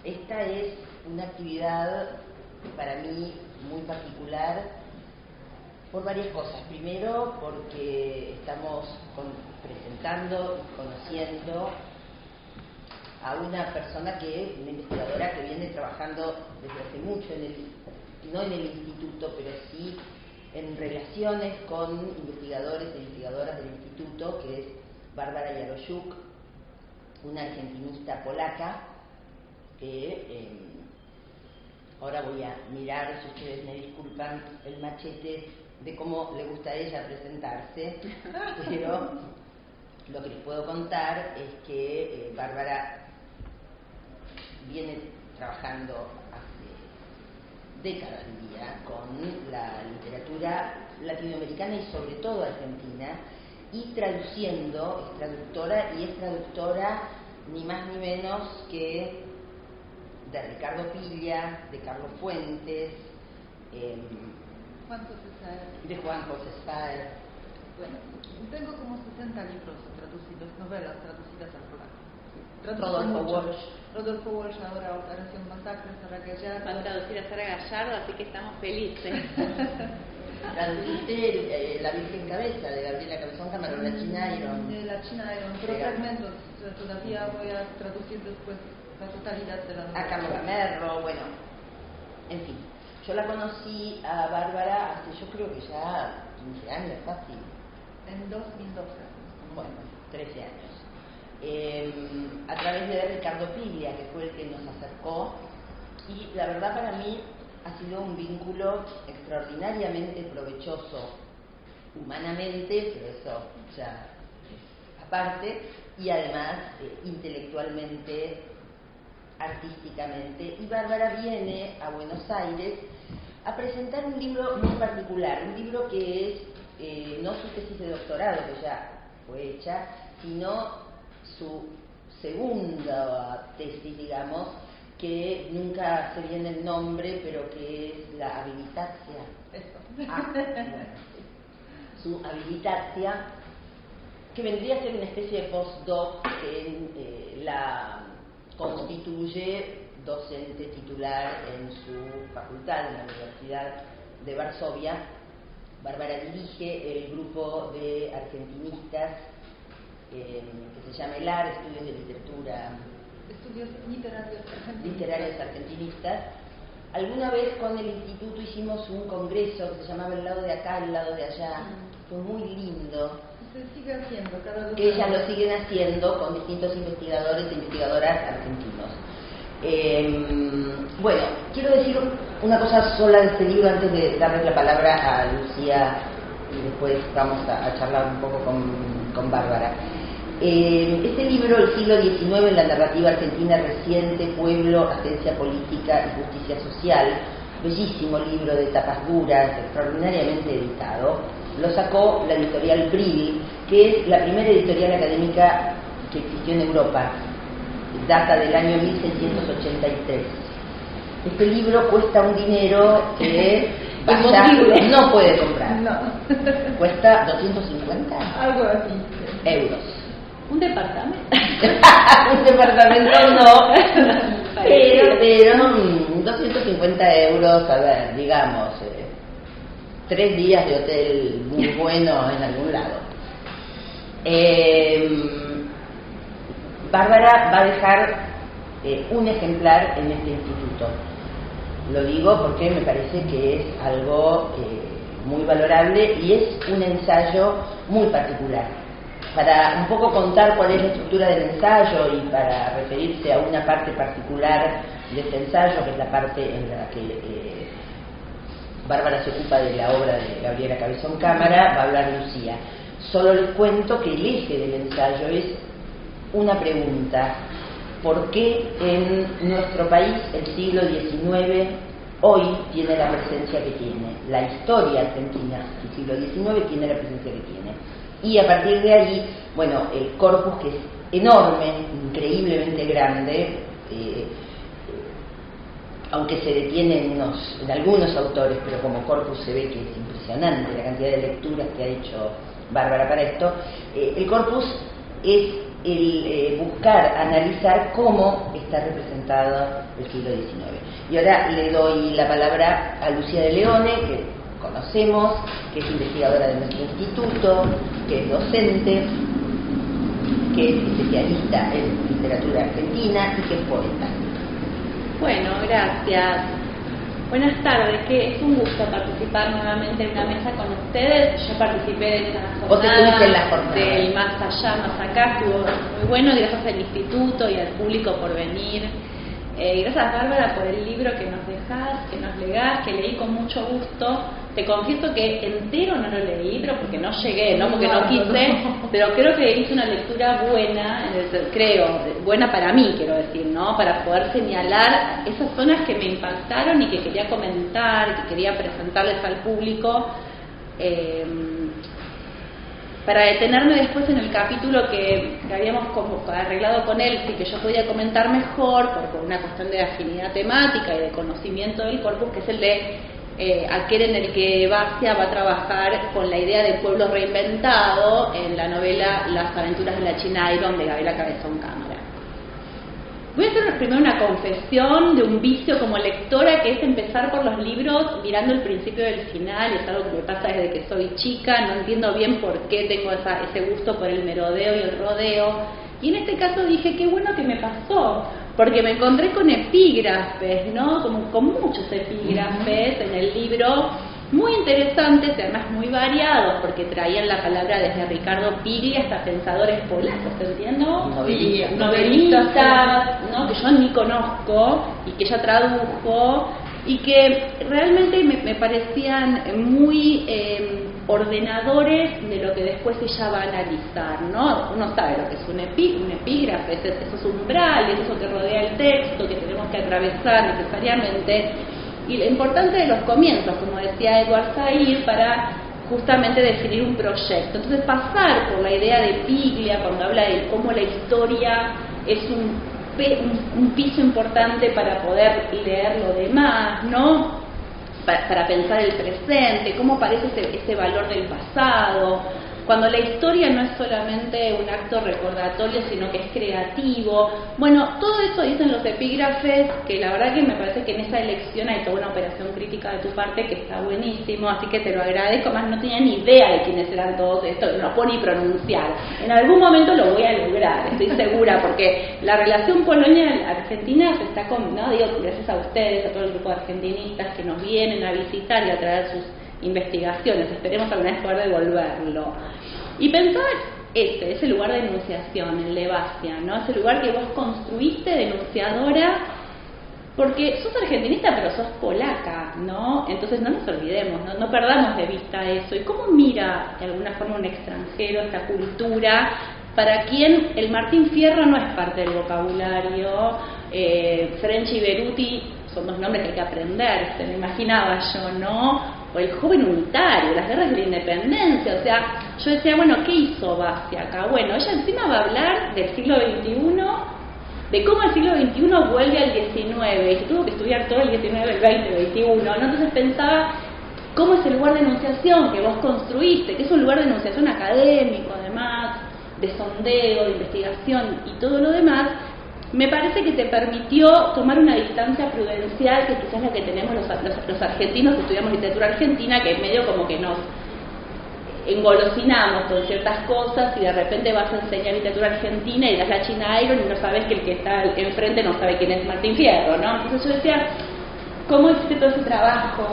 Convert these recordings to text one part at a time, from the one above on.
Esta es una actividad para mí muy particular por varias cosas. Primero, porque estamos presentando y conociendo a una persona una investigadora que viene trabajando desde hace mucho no en el instituto, pero sí en relaciones con investigadores e investigadoras del instituto, que es Bárbara Jaroszuk, una argentinista polaca, que ahora voy a mirar, si ustedes me disculpan, el machete de cómo le gusta a ella presentarse, pero lo que les puedo contar es que Bárbara viene trabajando hace décadas, diría, con la literatura latinoamericana y sobre todo argentina, y traduciendo, es traductora ni más ni menos que de Ricardo Pilla, de Carlos Fuentes, de Juan José Sáez. Bueno, tengo como 60 libros traducidos, novelas traducidas al polaco. Rodolfo Walsh, ahora Operación Masacre, Sara Gallardo. Va a traducir a Sara Gallardo, así que estamos felices. Traduciste La Virgen Cabeza, de Gabriela Cabezón Camarón, La China Iron. De La China Iron, pero fragmentos. Todavía voy a traducir después la totalidad de la novela. A Carlos Gamerro, bueno, en fin. Yo la conocí a Bárbara hace, yo creo que ya 15 años, fácil. En 2012. Bueno, 13 años. A través de Ricardo Piglia, que fue el que nos acercó, y la verdad para mí ha sido un vínculo extraordinariamente provechoso humanamente, pero eso ya es aparte, y además intelectualmente, artísticamente. Y Bárbara viene a Buenos Aires a presentar un libro muy particular, un libro que es no su tesis de doctorado, que ya fue hecha, sino su segunda tesis, digamos, que nunca se viene el nombre, pero que es la habilitatia. Bueno. Su habilitatia, que vendría a ser una especie de postdoc que la constituye docente titular en su facultad, en la Universidad de Varsovia. Bárbara dirige el grupo de argentinistas que se llama ELAR, Estudios de Literatura. Estudios literarios argentinistas. Alguna vez con el instituto hicimos un congreso que se llamaba El lado de acá, el lado de allá. Fue muy lindo. Se sigue haciendo cada vez. Ellas lo siguen haciendo con distintos investigadores e investigadoras argentinos. Bueno, quiero decir una cosa sola de este libro antes de darle la palabra a Lucía y después vamos a charlar un poco con Bárbara. Este libro, El siglo XIX en la narrativa argentina reciente, pueblo, agencia política y justicia social, bellísimo libro de tapas duras, extraordinariamente editado, lo sacó la editorial Brill, que es la primera editorial académica que existió en Europa, data del año 1683. Este libro cuesta un dinero que no puede comprar. No. Cuesta 250 algo así. euros. ¿Un departamento? Un departamento no, pero 250 euros, a ver, digamos, 3 días de hotel muy bueno en algún lado. Bárbara va a dejar un ejemplar en este instituto. Lo digo porque me parece que es algo muy valorable y es un ensayo muy particular. Para un poco contar cuál es la estructura del ensayo y para referirse a una parte particular de este ensayo, que es la parte en la que Bárbara se ocupa de la obra de Gabriela Cabezón Cámara, va a hablar Lucía. Solo les cuento que el eje del ensayo es una pregunta: ¿por qué en nuestro país el siglo XIX hoy tiene la presencia que tiene? La historia argentina del siglo XIX tiene la presencia que tiene. Y a partir de ahí, bueno, el corpus, que es enorme, increíblemente grande, aunque se detiene en algunos autores, pero como corpus se ve que es impresionante la cantidad de lecturas que ha hecho Bárbara para esto. El corpus es el buscar, analizar cómo está representado el siglo XIX. Y ahora le doy la palabra a Lucía de Leone, que conocemos, que es investigadora de nuestro instituto, que es docente, que es especialista en literatura argentina y que es poeta. Bueno, gracias. Buenas tardes, que es un gusto participar nuevamente en una mesa con ustedes. Yo participé en una jornada del Más Allá, Más Acá, estuvo muy bueno, gracias al instituto y al público por venir. Gracias, Bárbara, por el libro que nos dejás, que nos legás, que leí con mucho gusto. Te confieso que entero no lo leí, pero porque no llegué, no porque no quise, pero creo que hice una lectura buena, buena para mí, quiero decir, ¿no? Para poder señalar esas zonas que me impactaron y que quería comentar, que quería presentarles al público. Para detenerme después en el capítulo que habíamos arreglado con él, y que yo podía comentar mejor por una cuestión de afinidad temática y de conocimiento del corpus, que es el de aquel en el que Basia va a trabajar con la idea del pueblo reinventado en la novela Las aventuras de la China Iron de Gabriela Cabezón Cámara. Voy a hacer primero una confesión de un vicio como lectora, que es empezar por los libros mirando el principio del final. Es algo que me pasa desde que soy chica, no entiendo bien por qué tengo ese gusto por el merodeo y el rodeo. Y en este caso dije, qué bueno que me pasó, porque me encontré con epígrafes, ¿no? Como con muchos epígrafes en el libro, muy interesantes y además muy variados, porque traían la palabra desde Ricardo Piglia hasta pensadores polacos, ¿entiendo? Novelistas, ¿no? Que yo ni conozco y que ella tradujo y que realmente me parecían muy ordenadores de lo que después ella va a analizar, ¿no? Uno sabe lo que es un epígrafe, esos umbrales, eso que rodea el texto, que tenemos que atravesar necesariamente. Y lo importante de los comienzos, como decía Edward Said, para justamente definir un proyecto. Entonces, pasar por la idea de Piglia, cuando habla de cómo la historia es un piso importante para poder leer lo demás, ¿no? Para pensar el presente, cómo aparece ese valor del pasado, cuando la historia no es solamente un acto recordatorio, sino que es creativo. Bueno, todo eso dicen los epígrafes, que la verdad que me parece que en esa elección hay toda una operación crítica de tu parte que está buenísimo, así que te lo agradezco. Más no tenía ni idea de quiénes eran todos estos, no lo puedo ni pronunciar. En algún momento lo voy a lograr, estoy segura, porque la relación Polonia-Argentina se está digo, gracias a ustedes, a todo el grupo de argentinistas que nos vienen a visitar y a traer sus investigaciones, esperemos alguna vez poder devolverlo. Y pensar ese lugar de enunciación, el de Basia, ¿no? Ese lugar que vos construiste de enunciadora, porque sos argentinista pero sos polaca, ¿no? Entonces no nos olvidemos, no perdamos de vista eso. ¿Y cómo mira de alguna forma un extranjero esta cultura para quien el Martín Fierro no es parte del vocabulario? French y Beruti son dos nombres que hay que aprender, se me imaginaba yo, ¿no? O el joven unitario, las guerras de la independencia. O sea, yo decía, bueno, ¿qué hizo Basia acá? Bueno, ella encima va a hablar del siglo XXI, de cómo el siglo XXI vuelve al XIX, y que tuvo que estudiar todo el XIX, el XX, el XXI, ¿no? Entonces pensaba, ¿cómo es el lugar de enunciación que vos construiste? Que es un lugar de enunciación académico, además, de sondeo, de investigación y todo lo demás. Me parece que te permitió tomar una distancia prudencial, que quizás es la que tenemos los argentinos que estudiamos literatura argentina, que medio como que nos engolosinamos con ciertas cosas y de repente vas a enseñar literatura argentina y das la China Iron y no sabes que el que está enfrente no sabe quién es Martín Fierro, ¿no? Entonces yo decía, ¿cómo hiciste todo ese trabajo?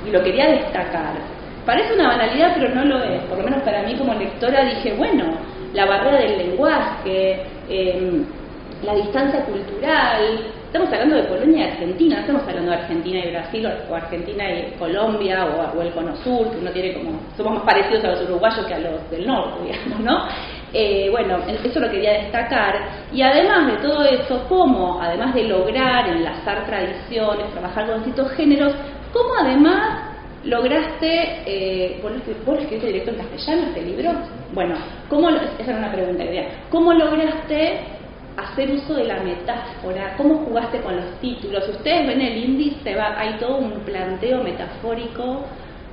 Y lo quería destacar. Parece una banalidad, pero no lo es. Por lo menos para mí como lectora dije, bueno, la barrera del lenguaje, la distancia cultural. Estamos hablando de Polonia y Argentina, no estamos hablando de Argentina y Brasil o Argentina y Colombia o el Cono Sur, que uno tiene como, somos más parecidos a los uruguayos que a los del norte, digamos, ¿no? Bueno, eso lo quería destacar. Y además de todo eso, cómo, además de lograr enlazar tradiciones, trabajar con distintos géneros, cómo además lograste, ¿vos lo escribiste directo en castellano este libro? Bueno, esa era una pregunta que tenía. ¿Cómo lograste hacer uso de la metáfora? ¿Cómo jugaste con los títulos? Ustedes ven el índice, hay todo un planteo metafórico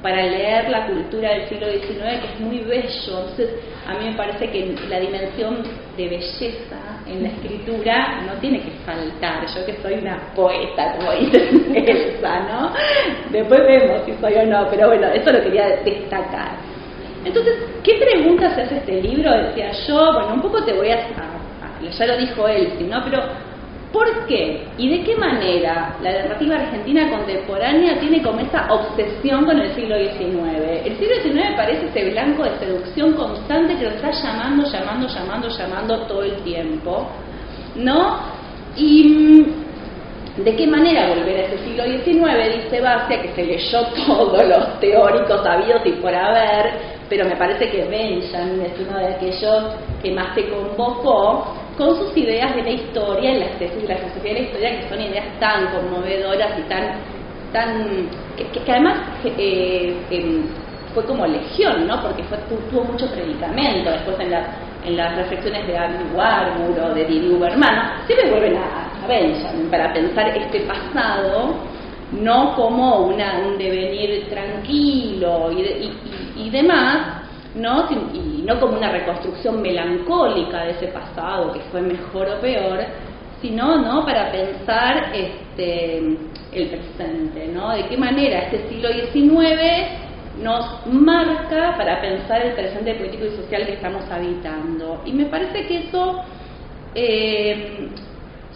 para leer la cultura del siglo XIX, que es muy bello. Entonces, a mí me parece que la dimensión de belleza en la escritura no tiene que faltar. Yo que soy una poeta, como dice Elsa, ¿no? Después vemos si soy o no, pero bueno, eso lo quería destacar. Entonces, ¿qué preguntas se hace este libro? Decía yo, bueno, un poco te voy ya lo dijo Elsie, ¿no? Pero, ¿por qué y de qué manera la narrativa argentina contemporánea tiene como esa obsesión con el siglo XIX? El siglo XIX parece ese blanco de seducción constante que nos está llamando todo el tiempo, ¿no? Y ¿de qué manera volver a ese siglo XIX? Dice Basia, que se leyó todos los teóricos habidos y por haber, pero me parece que Benjamin es uno de aquellos que más te convocó con sus ideas de la historia, en las tesis de la filosofía de la historia, que son ideas tan conmovedoras y que además fue como legión, ¿no? Porque tuvo mucho predicamento después en las reflexiones de Andy Warburg o de Didi Uberman, ¿no? Siempre vuelven a Benjamin para pensar este pasado no como un devenir tranquilo y demás, ¿no? Y no como una reconstrucción melancólica de ese pasado que fue mejor o peor, sino, ¿no?, para pensar el presente, ¿no? De qué manera este siglo XIX nos marca para pensar el presente político y social que estamos habitando. Y me parece que eso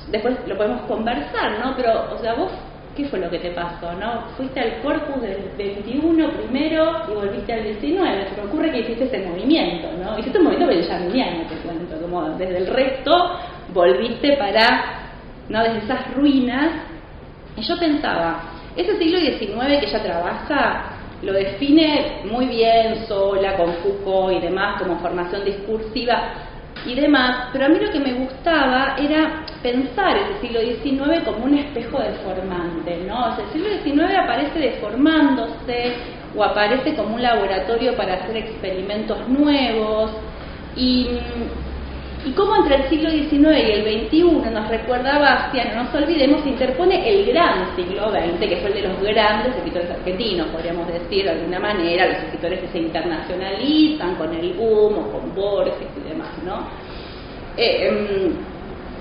después lo podemos conversar, ¿no? Pero, o sea, vos, ¿qué fue lo que te pasó, no? Fuiste al corpus del 21 primero y volviste al 19. Se me ocurre que hiciste ese movimiento, ¿no? Hiciste un movimiento benjaminiano, te cuento, como desde el resto volviste ¿no? Desde esas ruinas. Y yo pensaba, ese siglo XIX que ella trabaja lo define muy bien sola, con Foucault y demás, como formación discursiva y demás, pero a mí lo que me gustaba era pensar ese siglo XIX como un espejo deformante, ¿no? O sea, el siglo XIX aparece deformándose o aparece como un laboratorio para hacer experimentos nuevos y cómo entre el siglo XIX y el XXI nos recuerda Bastian, no nos olvidemos, se interpone el gran siglo XX, que fue el de los grandes escritores argentinos, podríamos decir de alguna manera, los escritores que se internacionalizan con el boom o con Borges y demás, ¿no?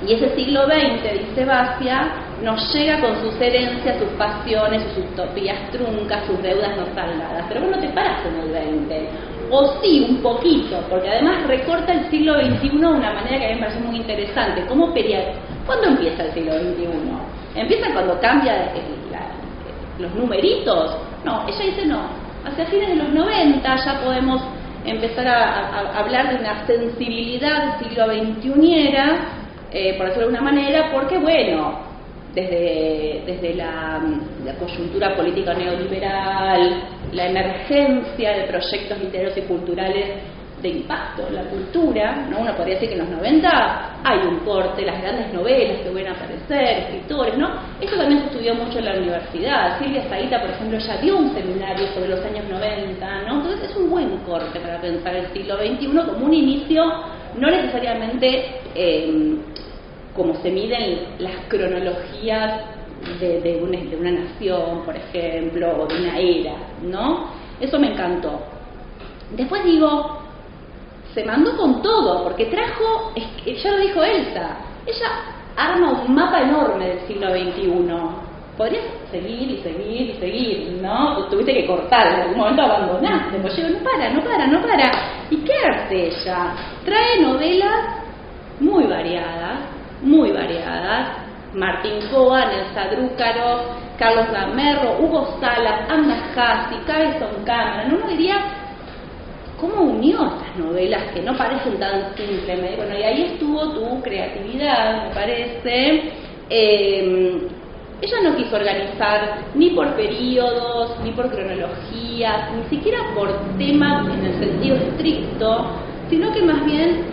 Y ese siglo XX, dice Basia, nos llega con sus herencias, sus pasiones, sus utopías truncas, sus deudas no saldadas. Pero vos no te paras en el XX. O sí, un poquito, porque además recorta el siglo XXI de una manera que a mí me parece muy interesante. ¿Cuándo empieza el siglo XXI? ¿Empieza cuando cambia los numeritos? No, ella dice no. Hacia fines de los 90 ya podemos empezar a hablar de una sensibilidad del siglo XXI, por decirlo de alguna manera, porque bueno, desde la coyuntura política neoliberal, la emergencia de proyectos literarios y culturales de impacto en la cultura, ¿no? Uno podría decir que en los 90 hay un corte, las grandes novelas que vuelven a aparecer, escritores, ¿no? Esto también se estudió mucho en la universidad. Silvia Zahita, por ejemplo, ya dio un seminario sobre los años 90, ¿no? Entonces es un buen corte para pensar el siglo XXI como un inicio, no necesariamente como se miden las cronologías de una nación, por ejemplo, o de una era, ¿no? Eso me encantó. Después digo, se mandó con todo, porque trajo, ya lo dijo Elsa, ella arma un mapa enorme del siglo XXI. Podrías seguir y seguir, ¿no? Tuviste que cortar, en algún momento abandonaste, pues yo, no para. ¿Y qué hace ella? Trae novelas muy variadas, Martín Cohen, Elsa Drúcaro, Carlos Gamerro, Hugo Salas, Anna Hassi, Cabezón Cameron. Uno diría, ¿cómo unió estas novelas que no parecen tan simples? Bueno, y ahí estuvo tu creatividad, me parece. Ella no quiso organizar ni por periodos, ni por cronologías, ni siquiera por temas en el sentido estricto, sino que más bien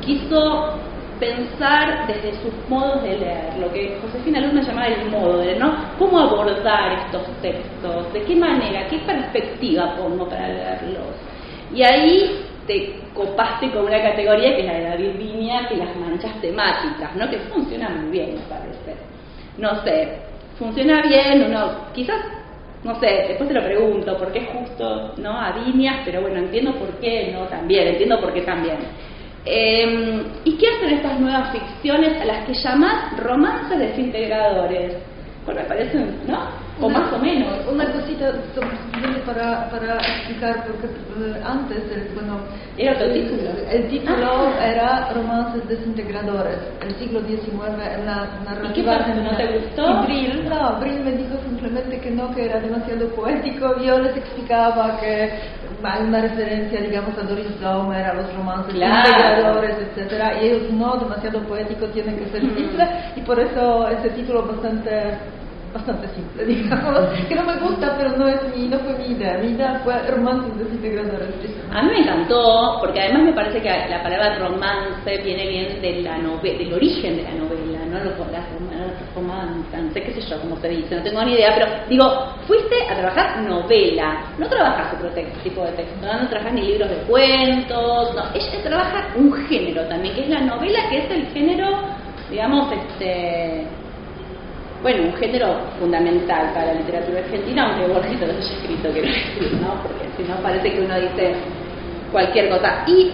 quiso pensar desde sus modos de leer, lo que Josefina Luna llamaba el modo de leer, ¿no? ¿Cómo abordar estos textos? ¿De qué manera? ¿Qué perspectiva pongo para leerlos? Y ahí te copaste con una categoría que es la de David Viñas y las manchas temáticas, ¿no? Que funciona muy bien, me parece. No sé, funciona bien, uno quizás no sé, después te lo pregunto, ¿por qué justo, no, a Viñas? Pero bueno, entiendo por qué, ¿no? También, entiendo por qué también. ¿Y qué hacen estas nuevas ficciones a las que llaman romances desintegradores? Bueno, me parece, ¿no? O más o menos. Una cosita para explicar, porque antes, ¿Era otro título? El título era Romances desintegradores. El siglo XIX en la narrativa. ¿Y qué pasó? ¿No te gustó? Brill me dijo simplemente que no, que era demasiado poético. Yo les explicaba que hay una referencia, digamos, a Doris Daumer, a los romances desintegradores, etcétera, y ellos no, demasiado poético, tiene que ser simple, y por eso ese título bastante simple, digamos, que no me gusta, pero no fue mi idea fue romances desintegradores. A mí me encantó, porque además me parece que la palabra romance viene bien de la del origen de la novela, ¿no? Las romance, qué sé yo, cómo se dice, no tengo ni idea, pero digo, fuiste a trabajar novela, no trabajas otro tipo de texto, no trabajas ni libros de cuentos, no, ella trabaja un género también, que es la novela, que es el género, digamos, bueno, un género fundamental para la literatura argentina, aunque Borges lo haya escrito, quiero decir, ¿no? Porque si no parece que uno dice cualquier cosa. ¿Y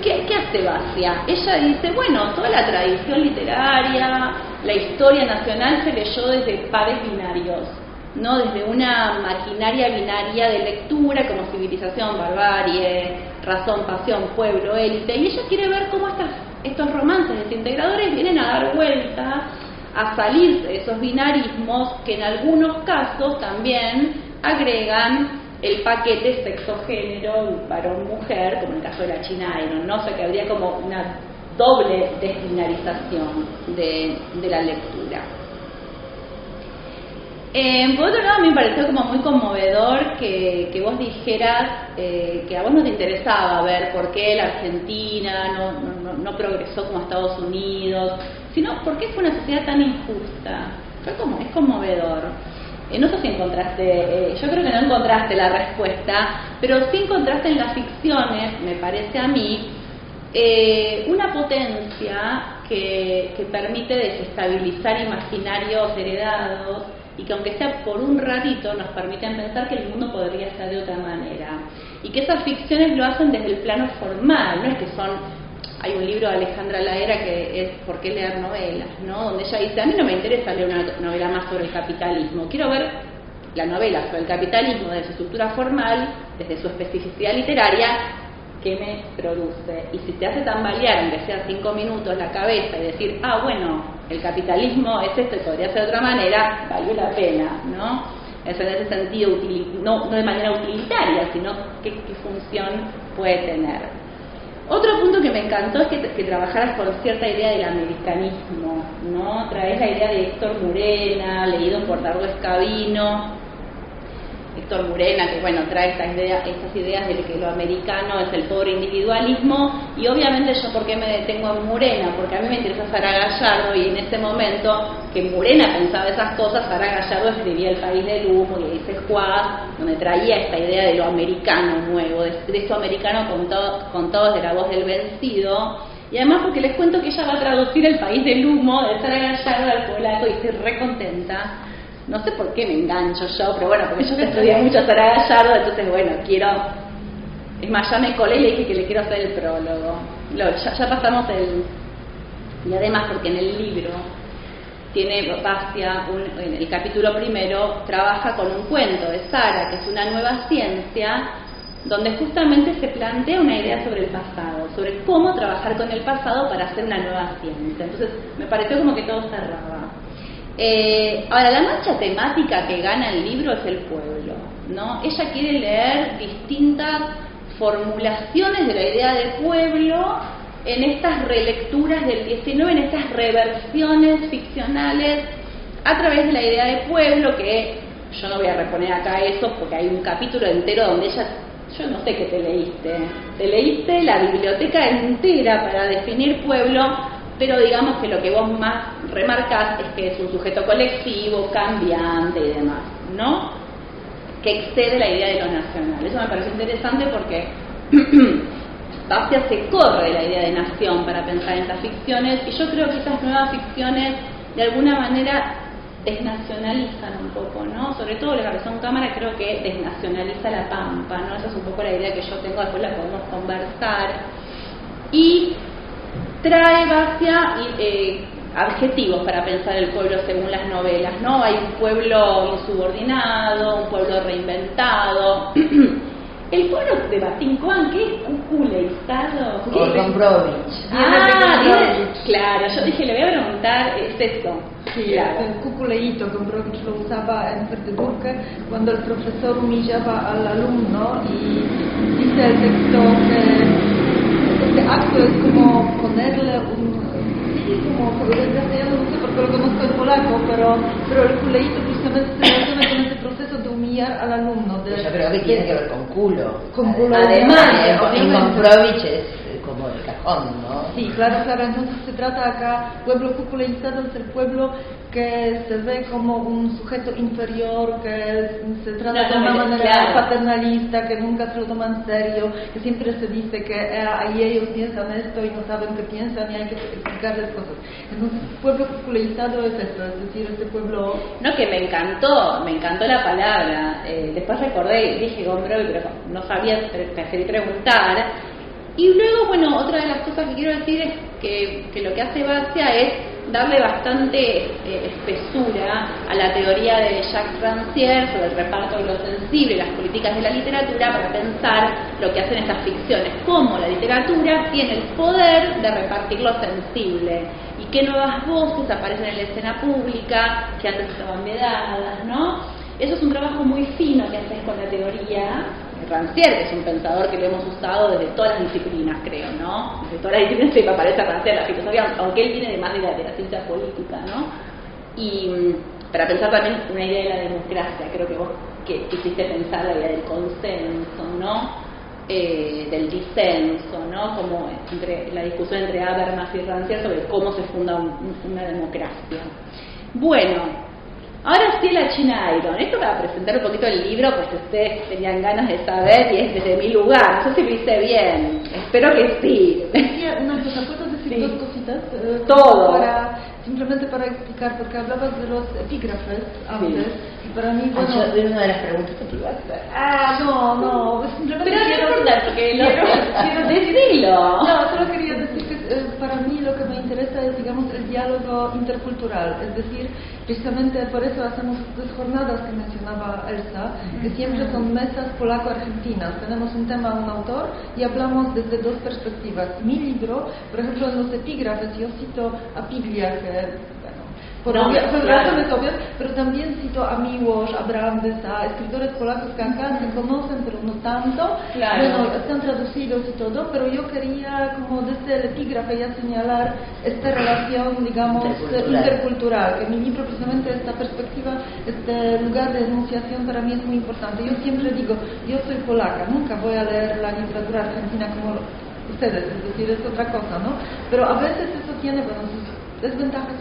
qué hace Basia? Ella dice, bueno, toda la tradición literaria, la historia nacional se leyó desde pares binarios, ¿no? Desde una maquinaria binaria de lectura como civilización, barbarie, razón, pasión, pueblo, élite, y ella quiere ver cómo estos romances desintegradores vienen a dar vuelta, a salir de esos binarismos que en algunos casos también agregan el paquete sexo-género, varón-mujer, como en el caso de la China Iron, ¿no? O sea que habría como una doble desbinarización de la lectura. Por otro lado, a mí me pareció como muy conmovedor que vos dijeras que a vos no te interesaba ver por qué la Argentina no progresó como Estados Unidos, sino por qué fue una sociedad tan injusta. Es conmovedor. No sé si encontraste, yo creo que no encontraste la respuesta, pero sí encontraste en las ficciones, me parece a mí, una potencia que permite desestabilizar imaginarios heredados y que aunque sea por un ratito nos permiten pensar que el mundo podría ser de otra manera. Y que esas ficciones lo hacen desde el plano formal, no es que son... Hay un libro de Alejandra Laera que es ¿Por qué leer novelas?, ¿no? Donde ella dice, a mí no me interesa leer una novela más sobre el capitalismo, quiero ver la novela sobre el capitalismo desde su estructura formal, desde su especificidad literaria, que me produce. Y si te hace tambalear, aunque sea 5 minutos, la cabeza y decir, bueno, el capitalismo es esto y podría ser de otra manera, valió la pena, ¿no? Es en ese sentido, no de manera utilitaria, sino qué función puede tener. Otro punto que me encantó es que trabajaras con cierta idea del americanismo, ¿no? Traes la idea de Héctor Murena, leído por Dardo Escabino. Héctor Murena, que bueno, trae estas ideas de que lo americano es el pobre individualismo, y obviamente yo, ¿por qué me detengo en Murena? Porque a mí me interesa Sara Gallardo, y en ese momento que Murena pensaba esas cosas, Sara Gallardo escribía El País del Humo y Dice Juan, donde traía esta idea de lo americano nuevo, de esto americano contado desde la voz del vencido, y además porque les cuento que ella va a traducir El País del Humo de Sara Gallardo al polaco y estoy re contenta. No sé por qué me engancho yo, pero bueno, porque yo estudié mucho a Sara Gallardo, entonces bueno, es más, ya me colé y le dije que le quiero hacer el prólogo. Ya pasamos y además porque en el libro tiene Basia, en el capítulo primero, trabaja con un cuento de Sara, que es una nueva ciencia, donde justamente se plantea una idea sobre el pasado, sobre cómo trabajar con el pasado para hacer una nueva ciencia. Entonces me pareció como que todo cerraba. Ahora, la mancha temática que gana el libro es el pueblo, ¿no? Ella quiere leer distintas formulaciones de la idea de pueblo en estas relecturas del 19, en estas reversiones ficcionales a través de la idea de pueblo, que yo no voy a reponer acá eso porque hay un capítulo entero donde ella, yo no sé qué te leíste la biblioteca entera para definir pueblo, pero digamos que lo que vos más remarcás es que es un sujeto colectivo, cambiante y demás, ¿no? Que excede la idea de lo nacional. Eso me parece interesante porque Basia se corre de la idea de nación para pensar en estas ficciones, y yo creo que estas nuevas ficciones de alguna manera desnacionalizan un poco, ¿no? Sobre todo la Cabezón Cámara creo que desnacionaliza la Pampa, ¿no? Esa es un poco la idea que yo tengo, después la podemos conversar. Y trae Basia adjetivos para pensar el pueblo según las novelas, ¿no? Hay un pueblo insubordinado, un pueblo reinventado. El pueblo de Batincoan, ¿qué es cuculeizado? O Gombrowicz. Claro, yo dije, le voy a preguntar, es esto. Sí, claro. el cuculeíto, Gombrowicz lo usaba en Fuerteventura cuando el profesor humillaba al alumno, y dice el texto que este acto es como ponerle como en castellano no sé por qué lo conozco en polaco, pero el culeíto precisamente se relaciona con este proceso de humillar al alumno. Yo creo que tiene que ver con culo. Con culo. Además, en Gombrowicz es como el cajón, ¿no? Sí, claro, entonces se trata acá, pueblo cuculeizado es el pueblo que se ve como un sujeto inferior, que se trata de una manera paternalista, que nunca se lo toma en serio, que siempre se dice que ahí ellos piensan esto y no saben qué piensan y hay que explicarles cosas. Entonces, pueblo cuculeizado es esto, es decir, este pueblo... No, que me encantó la palabra. Después recordé, dije Gombrowicz, pero no sabía, preferí preguntar. Y luego, bueno, otra de las cosas que quiero decir es que lo que hace Basia es darle bastante espesura a la teoría de Jacques Rancière sobre el reparto de lo sensible y las políticas de la literatura para pensar lo que hacen estas ficciones, cómo la literatura tiene el poder de repartir lo sensible y qué nuevas voces aparecen en la escena pública que antes estaban vedadas, ¿no? Eso es un trabajo muy fino que haces con la teoría. Rancière, que es un pensador que lo hemos usado desde todas las disciplinas, creo, ¿no? Desde todas las disciplinas se aparece Rancière, la filosofía, aunque él viene de más de la ciencia política, ¿no? Y para pensar también una idea de la democracia, creo que vos que quisiste pensar la idea del consenso, ¿no? Del disenso, ¿no? Como entre la discusión entre Habermas y Rancière sobre cómo se funda una democracia. Bueno, ahora sí la China Iron. Esto para presentar un poquito el libro, pues ustedes tenían ganas de saber y es desde mi lugar. No sé si lo hice bien. Espero que sí. Una cosa, ¿puedo decir dos cositas? Todo. Simplemente para explicar, porque hablabas de los epígrafes antes. Y para mí, bueno... Yo una de las preguntas que te iba a hacer. No, simplemente pero quiero... no importa, porque quiero decirlo. No, solo quería decir que para mí lo que me interesa es, digamos, el diálogo intercultural. Es decir, precisamente por eso hacemos estas jornadas que mencionaba Elsa, que siempre son mesas polaco-argentinas. Tenemos un tema, un autor, y hablamos desde dos perspectivas. Mi libro, por ejemplo, en los epígrafes, yo cito a Piglia, que por razones obvias, pero también cito a Miłosz, a Brandes, a escritores polacos que acá se conocen, pero no tanto. Bueno, están traducidos y todo, pero yo quería, como desde el epígrafe, ya señalar esta relación, digamos, intercultural, que mi libro, precisamente, esta perspectiva, este lugar de enunciación para mí es muy importante. Yo siempre digo, yo soy polaca, nunca voy a leer la literatura argentina como ustedes, es decir, es otra cosa, ¿no? Pero a veces eso tiene, bueno, sus desventajas,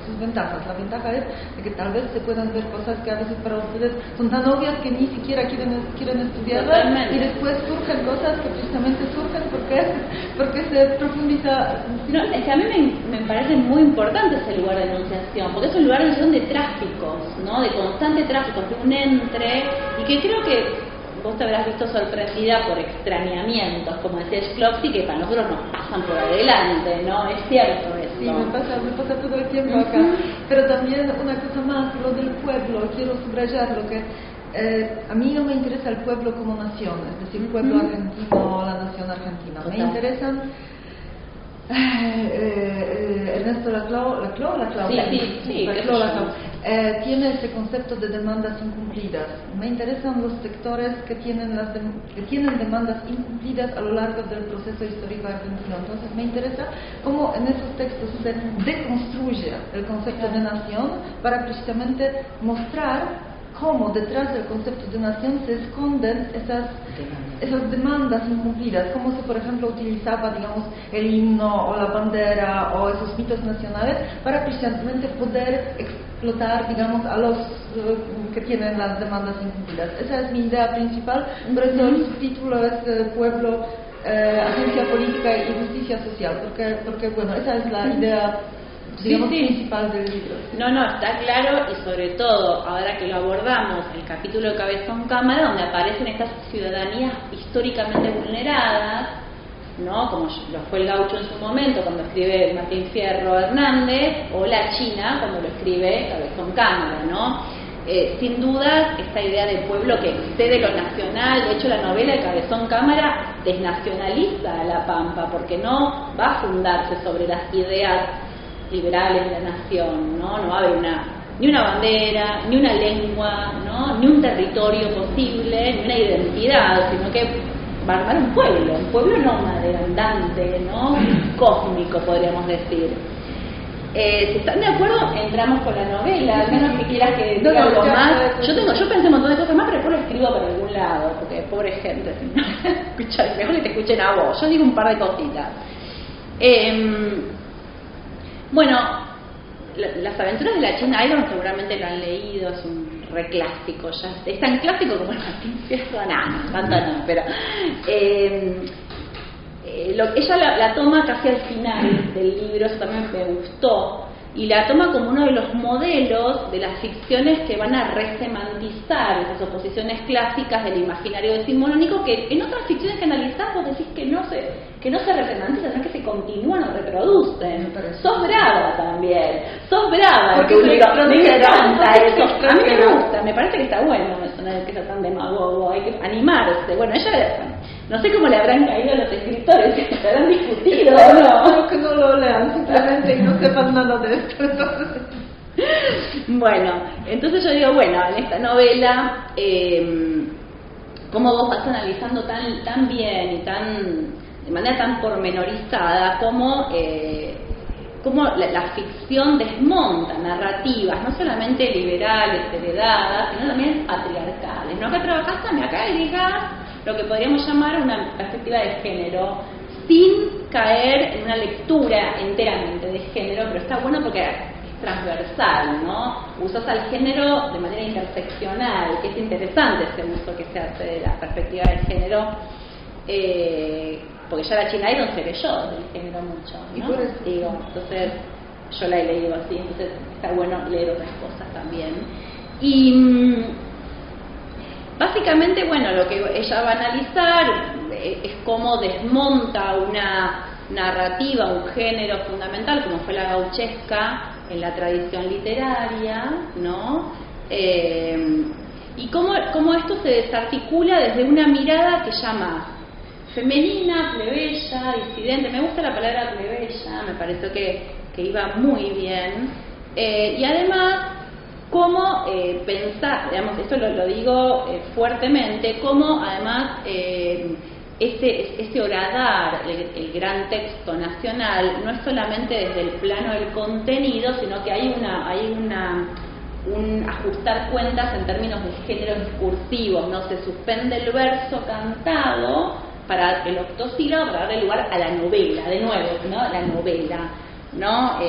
sus ventajas. La ventaja es de que tal vez se puedan ver cosas que a veces para ustedes son tan obvias que ni siquiera quieren estudiarlas, y después surgen cosas que precisamente surgen porque se profundiza. No, es que a mí me parece muy importante ese lugar de enunciación, porque es un lugar de enunciación de tráficos, ¿no? De constante tráfico, de un entre, y que creo que vos te habrás visto sorprendida por extrañamientos, como decía Shklovsky, que para nosotros nos pasan por adelante, ¿no? Es cierto eso. Sí, me pasa todo el tiempo acá. Pero también una cosa más, lo del pueblo, quiero subrayar lo que... a mí no me interesa el pueblo como nación, es decir, el pueblo argentino o la nación argentina. Me interesan... Ernesto Laclau tiene este concepto de demandas incumplidas. Me interesan los sectores que tienen demandas incumplidas a lo largo del proceso histórico argentino. Entonces me interesa cómo en esos textos se deconstruye el concepto de nación para precisamente mostrar cómo detrás del concepto de nación se esconden esas demandas incumplidas, cómo se, por ejemplo, utilizaba, digamos, el himno o la bandera o esos mitos nacionales para precisamente poder explotar, digamos, a los que tienen las demandas incumplidas. Esa es mi idea principal, por eso el subtítulo es Pueblo, Agencia Política y Justicia Social, porque bueno, esa es la idea digamos, sí. principal del libro. No, está claro, y sobre todo, ahora que lo abordamos, el capítulo de Cabezón Cámara, donde aparecen estas ciudadanías históricamente vulneradas, ¿no? Como lo fue el gaucho en su momento, cuando escribe Martín Fierro Hernández, o la China, cuando lo escribe Cabezón Cámara, ¿no? Sin duda, esta idea de pueblo que excede lo nacional, de hecho la novela de Cabezón Cámara desnacionaliza a La Pampa, porque no va a fundarse sobre las ideas liberales de la nación, ¿no? No va a haber ni una bandera, ni una lengua, ¿no? Ni un territorio posible, ni una identidad, sino que va a armar un pueblo nómade, andante, ¿no? Cósmico, podríamos decir. Si están de acuerdo, entramos con la novela, al menos que quieras que diga algo más. Yo pensé un montón de cosas más, pero después lo escribo por algún lado, porque pobre gente, mejor que te escuchen a vos. Yo digo un par de cositas. Bueno, Las aventuras de la China Iron seguramente lo han leído, es un reclásico, ya es tan clásico como el Martín Fierro, tanto no, pero ella la toma casi al final del libro, eso también me gustó, y la toma como uno de los modelos de las ficciones que van a resemantizar esas oposiciones clásicas del imaginario decimonónico, que en otras ficciones que analizás vos decís que no se resemantizan, sino que se continúan o reproducen. Sos brava también, sos brava. Porque me encanta eso. A mí me extranjera. gusta, me parece que está bueno eso, no es que sea tan demagogo, hay que animarse. Bueno, ella, no sé cómo le habrán caído a los escritores, se habrán discutido, ¿no? Espero que no lo lean simplemente y no sepan nada de esto. Bueno, entonces yo digo, bueno, en esta novela, cómo vos vas analizando tan bien y de manera tan pormenorizada, cómo la ficción desmonta narrativas, no solamente liberales, heredadas, sino también patriarcales, ¿no? Que trabajás también acá y digas lo que podríamos llamar una perspectiva de género, sin caer en una lectura enteramente de género, pero está bueno porque es transversal, ¿no? Usas al género de manera interseccional, que es interesante ese uso que se hace de la perspectiva de género, porque ya la China Iron se leyó del género mucho, ¿no? Y por eso. Digo, entonces yo la he leído así, entonces está bueno leer otras cosas también. Y básicamente, bueno, lo que ella va a analizar es cómo desmonta una narrativa, un género fundamental, como fue la gauchesca en la tradición literaria, ¿no? Y cómo esto se desarticula desde una mirada que llama femenina, plebeya, disidente. Me gusta la palabra plebeya, me pareció que iba muy bien. Y además, cómo pensar, digamos, esto lo digo fuertemente, cómo además este horadar, el gran texto nacional, no es solamente desde el plano del contenido, sino que hay un ajustar cuentas en términos de géneros discursivos, ¿no? Se suspende el verso cantado para el octosílabo, para darle lugar a la novela, de nuevo, ¿no? La novela, ¿no?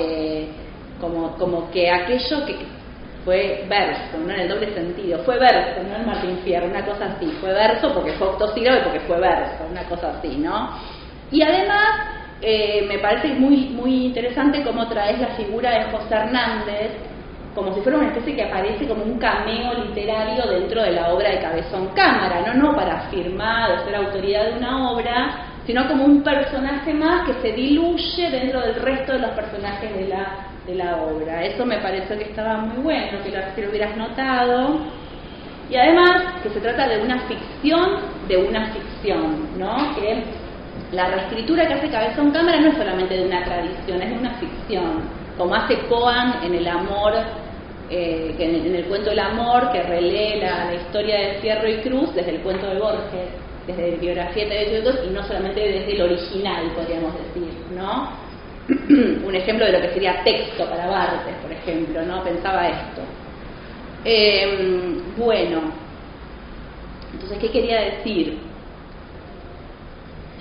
Como que aquello que fue verso, ¿no? En el doble sentido, fue verso, no el Martín Fierro, una cosa así, fue verso porque fue octosílabo y porque fue verso, una cosa así, ¿no? Y además me parece muy, muy interesante cómo traes la figura de José Hernández como si fuera una especie que aparece como un cameo literario dentro de la obra de Cabezón Cámara, no para afirmar o ser autoridad de una obra, sino como un personaje más que se diluye dentro del resto de los personajes de la obra. Eso me pareció que estaba muy bueno, que lo hubieras notado. Y además que se trata de una ficción, ¿no? Que la reescritura que hace Cabezón Cámara no es solamente de una tradición, es de una ficción, como hace Coan en El Amor, que en el cuento El Amor, que relee la historia de Fierro y Cruz desde el cuento de Borges, desde biografía de otros, y no solamente desde el original, podríamos decir, ¿no? Un ejemplo de lo que sería texto para Barthes, por ejemplo, ¿no? Pensaba esto. Bueno, entonces, ¿qué quería decir?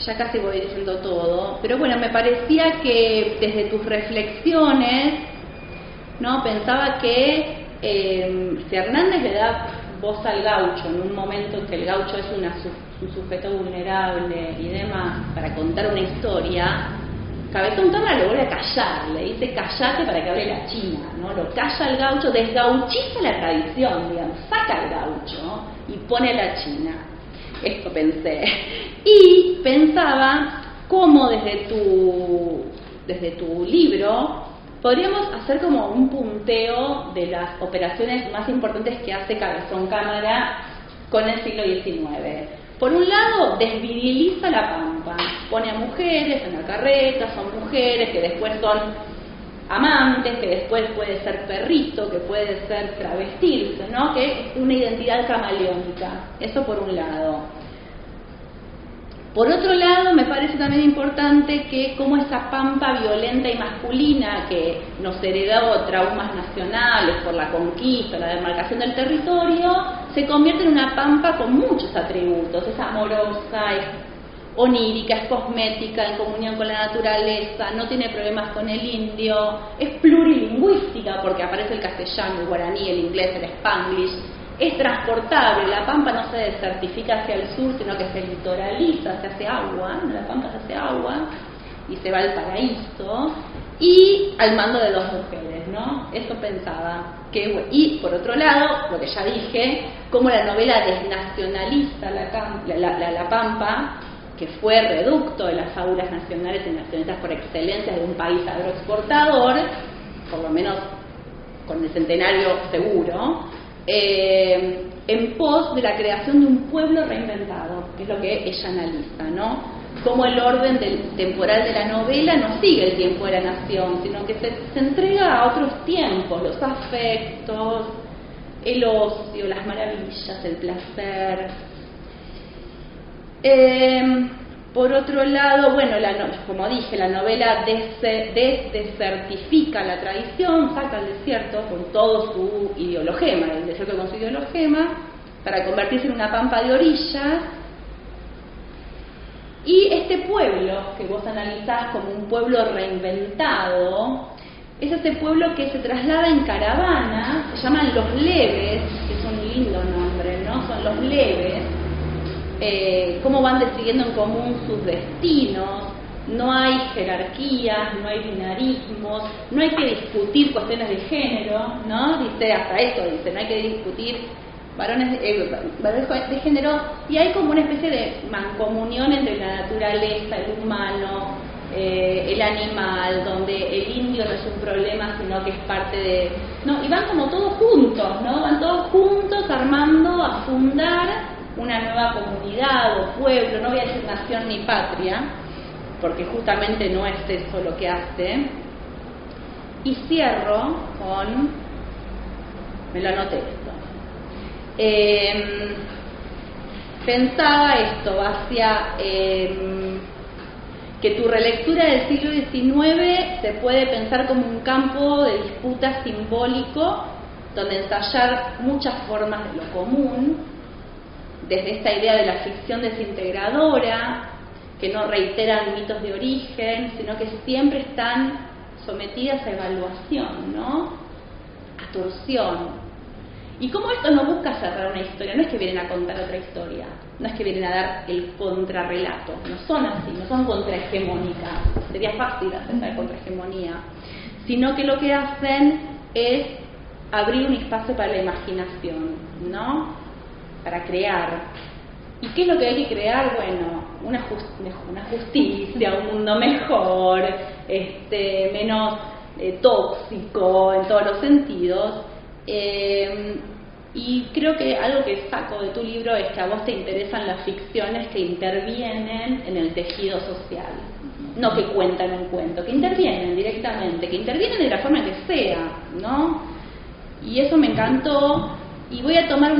Ya casi voy diciendo todo, pero bueno, me parecía que desde tus reflexiones, ¿no? Pensaba que si Hernández le da voz al gaucho en un momento en que el gaucho es un sujeto vulnerable y demás, para contar una historia, Cabezón Cámara lo vuelve a callar, le dice callate para que hable la China, ¿no? Lo calla al gaucho, desgauchiza la tradición, digamos, saca al gaucho y pone la China. Esto pensé. Y pensaba cómo desde tu libro podríamos hacer como un punteo de las operaciones más importantes que hace Cabezón Cámara con el siglo XIX. Por un lado, desviriliza la pampa, pone a mujeres en la carreta, son mujeres que después son amantes, que después puede ser perrito, que puede ser travestirse, ¿no? Que es una identidad camaleónica, eso por un lado. Por otro lado, me parece también importante que como esa pampa violenta y masculina que nos heredó traumas nacionales por la conquista, la demarcación del territorio, se convierte en una pampa con muchos atributos. Es amorosa, es onírica, es cosmética, en comunión con la naturaleza, no tiene problemas con el indio, es plurilingüística porque aparece el castellano, el guaraní, el inglés, el spanglish. Es transportable, la pampa no se desertifica hacia el sur, sino que se litoraliza, se hace agua, la pampa se hace agua y se va al paraíso, y al mando de 2 mujeres, ¿no? Eso pensaba. Y por otro lado, lo que ya dije, como la novela desnacionaliza la pampa, que fue reducto de las fábulas nacionales y nacionalistas por excelencia de un país agroexportador, por lo menos con el centenario seguro, en pos de la creación de un pueblo reinventado, que es lo que ella analiza, ¿no? Como el orden temporal de la novela no sigue el tiempo de la nación, sino que se entrega a otros tiempos, los afectos, el ocio, las maravillas, el placer. Por otro lado, bueno, como dije, la novela desertifica la tradición, saca el desierto con todo su ideologema, el desierto con su ideologema, para convertirse en una pampa de orillas. Y este pueblo, que vos analizás como un pueblo reinventado, es ese pueblo que se traslada en caravana, se llaman los leves, que es un lindo nombre, ¿no? Son los leves. Cómo van decidiendo en común sus destinos, no hay jerarquías, no hay binarismos, no hay que discutir cuestiones de género, ¿no? Dice, hasta eso dice, no hay que discutir varones de género, y hay como una especie de mancomunión entre la naturaleza, el humano, el animal, donde el indio no es un problema, sino que es parte de... ¿no? Y van como todos juntos, ¿no? Van todos juntos armando a fundar una nueva comunidad o pueblo, no voy a decir nación ni patria, porque justamente no es eso lo que hace. Y cierro con... me lo anoté esto. Pensaba esto hacia que tu relectura del siglo XIX se puede pensar como un campo de disputa simbólico, donde ensayar muchas formas de lo común, desde esta idea de la ficción desintegradora, que no reiteran mitos de origen, sino que siempre están sometidas a evaluación, ¿no? A torsión. Y como esto no busca cerrar una historia, no es que vienen a contar otra historia, no es que vienen a dar el contrarrelato, no son así, no son contrahegemónicas, sería fácil hacer contrahegemonía, sino que lo que hacen es abrir un espacio para la imaginación, ¿no? Para crear. ¿Y qué es lo que hay que crear? Bueno, una justicia, un mundo mejor, menos tóxico en todos los sentidos. Y creo que algo que saco de tu libro es que a vos te interesan las ficciones que intervienen en el tejido social, no que cuentan un cuento, que intervienen directamente, que intervienen de la forma que sea, ¿no? Y eso me encantó. Y voy a tomar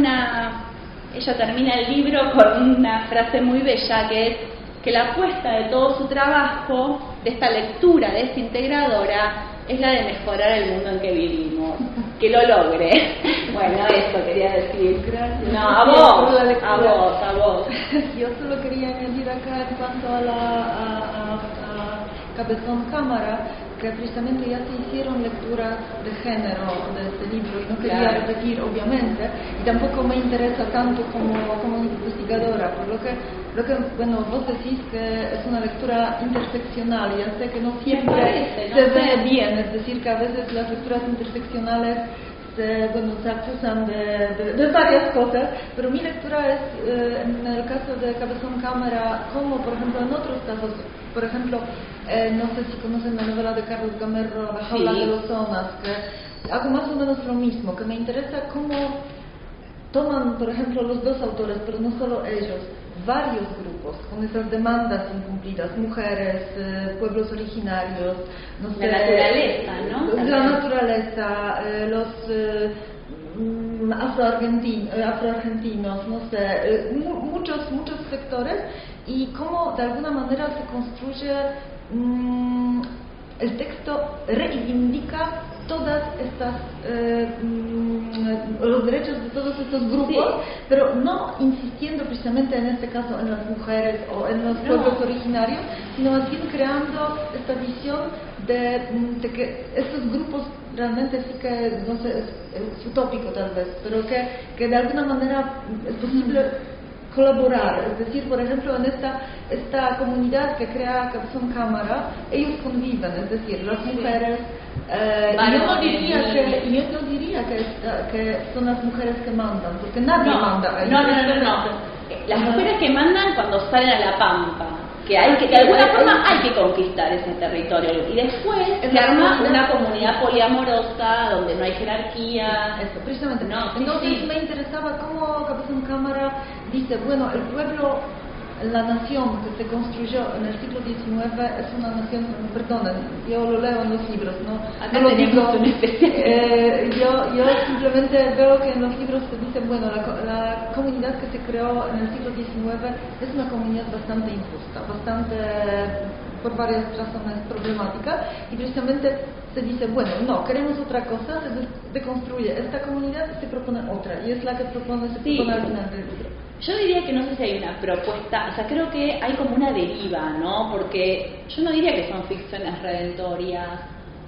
ella termina el libro con una frase muy bella, que es que la apuesta de todo su trabajo, de esta lectura desintegradora, es la de mejorar el mundo en que vivimos, que lo logre. Bueno, eso quería decir. Gracias. No, a vos. Yo solo quería añadir acá en cuanto a Cabezón Cámara, porque precisamente ya se hicieron lecturas de género de este libro y no quería repetir, obviamente, y tampoco me interesa tanto como investigadora, por lo que bueno, vos decís que es una lectura interseccional, ya sé que no siempre se ve bien, es decir, que a veces las lecturas interseccionales se acusan de varias cosas, pero mi lectura es, en el caso de Cabezón Cámara, como por ejemplo en otros casos, por ejemplo, no sé si conocen la novela de Carlos Gamerro, La jaula de los zonas, que hago más o menos lo mismo, que me interesa cómo toman, por ejemplo, los dos autores, pero no solo ellos, varios grupos con esas demandas incumplidas, mujeres, pueblos originarios, no sé, la naturaleza, ¿no? La naturaleza, los afroargentinos, no sé, muchos sectores, y cómo de alguna manera se construye el texto reivindica todas estas los derechos de todos estos grupos, pero no insistiendo precisamente en este caso en las mujeres o en los pueblos originarios, sino más bien creando esta visión de que estos grupos realmente sí que, no sé, es utópico tal vez, pero que de alguna manera es posible colaborar, es decir, por ejemplo, en esta comunidad que crea Cabezón Cámara, ellos conviven, es decir, las mujeres, yo no diría que son las mujeres que mandan, porque nadie manda. No. Las mujeres que mandan cuando salen a la pampa, que de alguna forma hay que conquistar ese territorio, y después se arma una comunidad poliamorosa donde no hay jerarquía. Eso, precisamente. Entonces me interesaba cómo Cabezón Cámara dice, bueno, el pueblo, la nación que se construyó en el siglo XIX es una nación, perdonen, yo lo leo en los libros, no lo digo, yo simplemente veo que en los libros se dice, bueno, la comunidad que se creó en el siglo XIX es una comunidad bastante injusta, por varias razones problemática, y precisamente se dice, bueno, no, queremos otra cosa, se deconstruye esta comunidad y se propone otra, y es la que se propone al final del libro. Yo diría que no sé si hay una propuesta, o sea, creo que hay como una deriva, ¿no? Porque yo no diría que son ficciones redentorias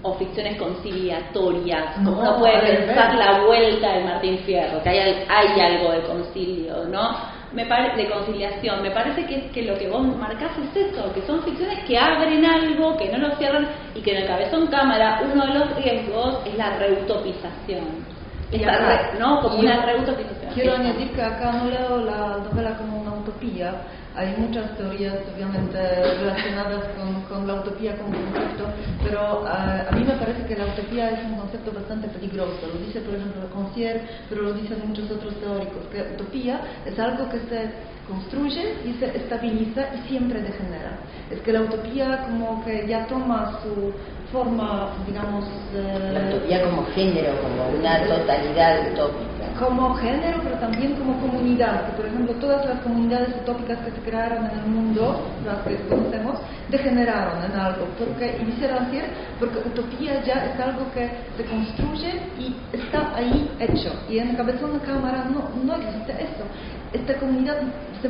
o ficciones conciliatorias, como uno puede pensar la vuelta de Martín Fierro, que hay algo de concilio, ¿no? De conciliación. Me parece que lo que vos marcás es eso, que son ficciones que abren algo, que no lo cierran, y que en el Cabezón Cámara uno de los riesgos es la reutopización. Como una reutopización. Quiero añadir que acá no leo la novela como una utopía. Hay muchas teorías, obviamente, relacionadas con la utopía como concepto, pero a mí me parece que la utopía es un concepto bastante peligroso. Lo dice, por ejemplo, Concier, pero lo dicen muchos otros teóricos, que utopía es algo que se construye y se estabiliza y siempre degenera. Es que la utopía como que ya toma su forma, digamos... La utopía como género, como una totalidad utópica. Como género, pero también como comunidad, que por ejemplo todas las comunidades utópicas que se crearon en el mundo, las que conocemos, degeneraron en algo, y viceversa, porque utopía ya es algo que se construye y está ahí hecho, y en Cabezón Cámara no existe eso. Esta comunidad se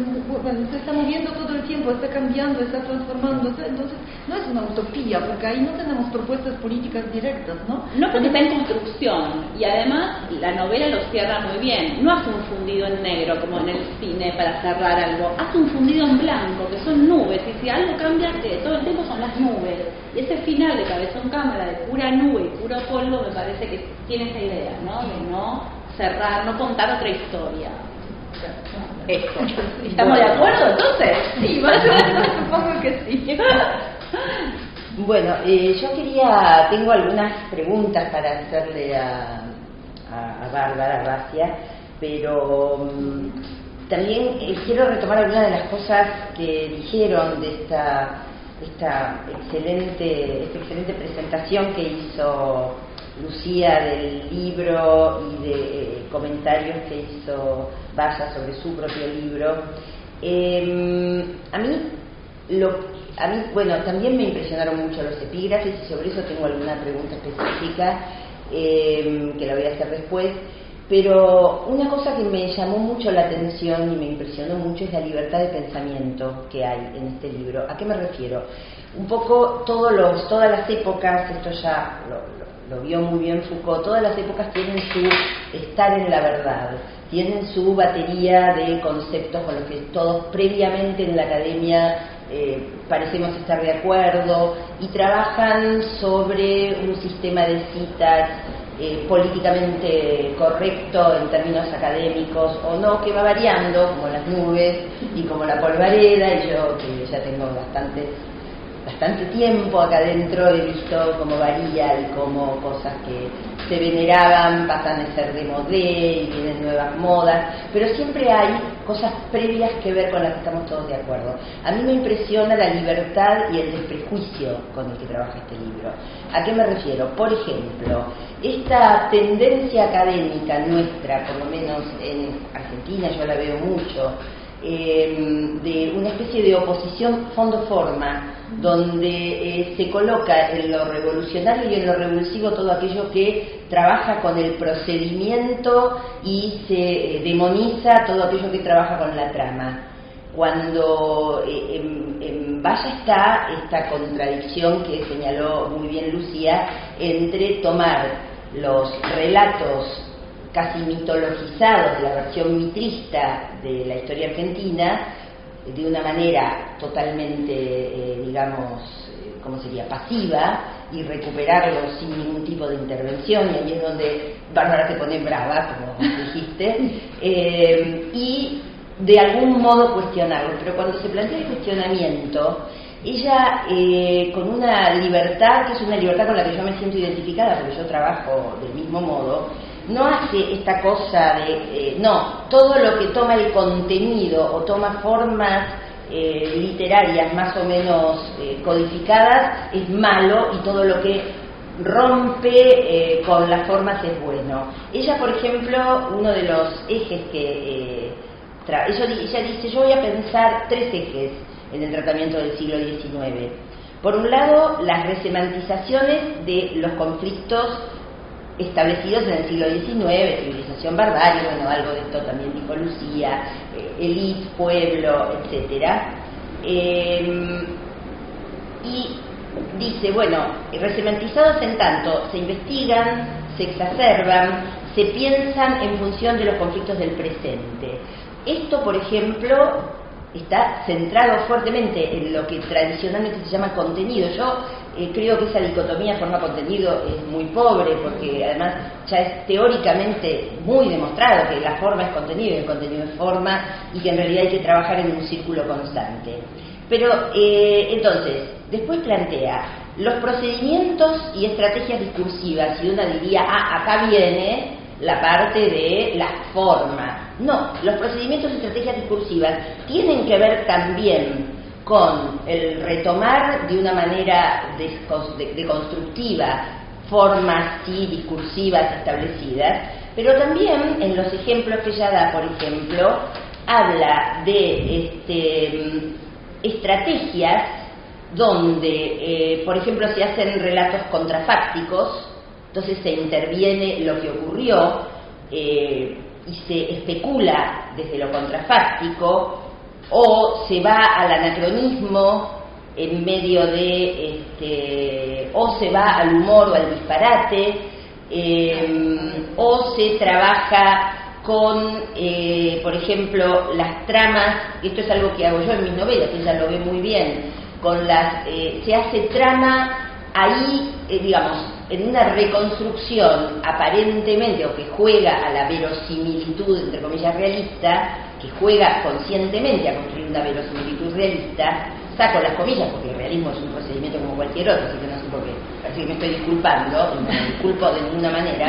está moviendo todo el tiempo, está cambiando, está transformándose, entonces no es una utopía, porque ahí no tenemos propuestas políticas directas, ¿no? No, porque está en construcción, y además la novela lo cierra muy bien, no hace un fundido en negro como en el cine para cerrar algo, hace un fundido en blanco, que son nubes, y si algo cambia, que todo el tiempo son las nubes, y ese final de Cabezón Cámara, de pura nube y puro polvo, me parece que tiene esa idea, ¿no? De no cerrar, no contar otra historia. Esto. ¿Estamos de acuerdo entonces? Sí, supongo que sí. Bueno, yo tengo algunas preguntas para hacerle a Bárbara Racia, pero también quiero retomar algunas de las cosas que dijeron de esta excelente presentación que hizo Lucía del libro y de comentarios que hizo Valla sobre su propio libro. A mí, bueno, también me impresionaron mucho los epígrafes y sobre eso tengo alguna pregunta específica que la voy a hacer después, pero una cosa que me llamó mucho la atención y me impresionó mucho es la libertad de pensamiento que hay en este libro. ¿A qué me refiero? Un poco todas las épocas, esto ya lo vio muy bien Foucault, todas las épocas tienen su estar en la verdad, tienen su batería de conceptos con los que todos previamente en la academia parecemos estar de acuerdo, y trabajan sobre un sistema de citas políticamente correcto en términos académicos o no, que va variando como las nubes y como la polvareda, y yo que ya tengo bastante tiempo acá adentro he visto cómo varía y cómo cosas que se veneraban pasan a ser de modé y vienen nuevas modas, pero siempre hay cosas previas que ver con las que estamos todos de acuerdo. A mí me impresiona la libertad y el desprejuicio con el que trabaja este libro. ¿A qué me refiero? Por ejemplo, esta tendencia académica nuestra, por lo menos en Argentina yo la veo mucho, de una especie de oposición fondo-forma, donde se coloca en lo revolucionario y en lo revulsivo todo aquello que trabaja con el procedimiento y se demoniza todo aquello que trabaja con la trama. Cuando en Valla está esta contradicción que señaló muy bien Lucía entre tomar los relatos casi mitologizados de la versión mitrista de la historia argentina de una manera totalmente, ¿cómo sería?, pasiva, y recuperarlos sin ningún tipo de intervención, y ahí es donde Bárbara se pone brava, como dijiste, y de algún modo cuestionarlo. Pero cuando se plantea el cuestionamiento, ella con una libertad, que es una libertad con la que yo me siento identificada, porque yo trabajo del mismo modo, no hace esta cosa de, no, todo lo que toma el contenido o toma formas literarias más o menos codificadas es malo, y todo lo que rompe con las formas es bueno. Ella, por ejemplo, uno de los ejes que ella dice, yo voy a pensar 3 ejes en el tratamiento del siglo XIX. Por un lado, las resemantizaciones de los conflictos establecidos en el siglo XIX, civilización, barbarie, bueno, algo de esto también dijo Lucía, élite, pueblo, etcétera. Y dice, bueno, resemantizados en tanto se investigan, se exacerban, se piensan en función de los conflictos del presente. Esto, por ejemplo, está centrado fuertemente en lo que tradicionalmente se llama contenido. Yo creo que esa dicotomía forma-contenido es muy pobre, porque además ya es teóricamente muy demostrado que la forma es contenido y el contenido es forma, y que en realidad hay que trabajar en un círculo constante. Pero entonces, después plantea los procedimientos y estrategias discursivas, y una diría, acá viene la parte de la forma. No, los procedimientos y estrategias discursivas tienen que ver también con el retomar de una manera deconstructiva formas sí discursivas establecidas, pero también en los ejemplos que ella da, por ejemplo, habla de estrategias donde, por ejemplo, se hacen relatos contrafácticos, entonces se interviene lo que ocurrió y se especula desde lo contrafáctico, o se va al anacronismo en medio de o se va al humor o al disparate, o se trabaja con por ejemplo las tramas, y esto es algo que hago yo en mis novelas, ella lo ve muy bien, con las se hace trama ahí, en una reconstrucción aparentemente, o que juega a la verosimilitud, entre comillas, realista, que juega conscientemente a construir una verosimilitud realista, saco las comillas porque el realismo es un procedimiento como cualquier otro, así que no sé por qué, así que me estoy disculpando, no me disculpo de ninguna manera.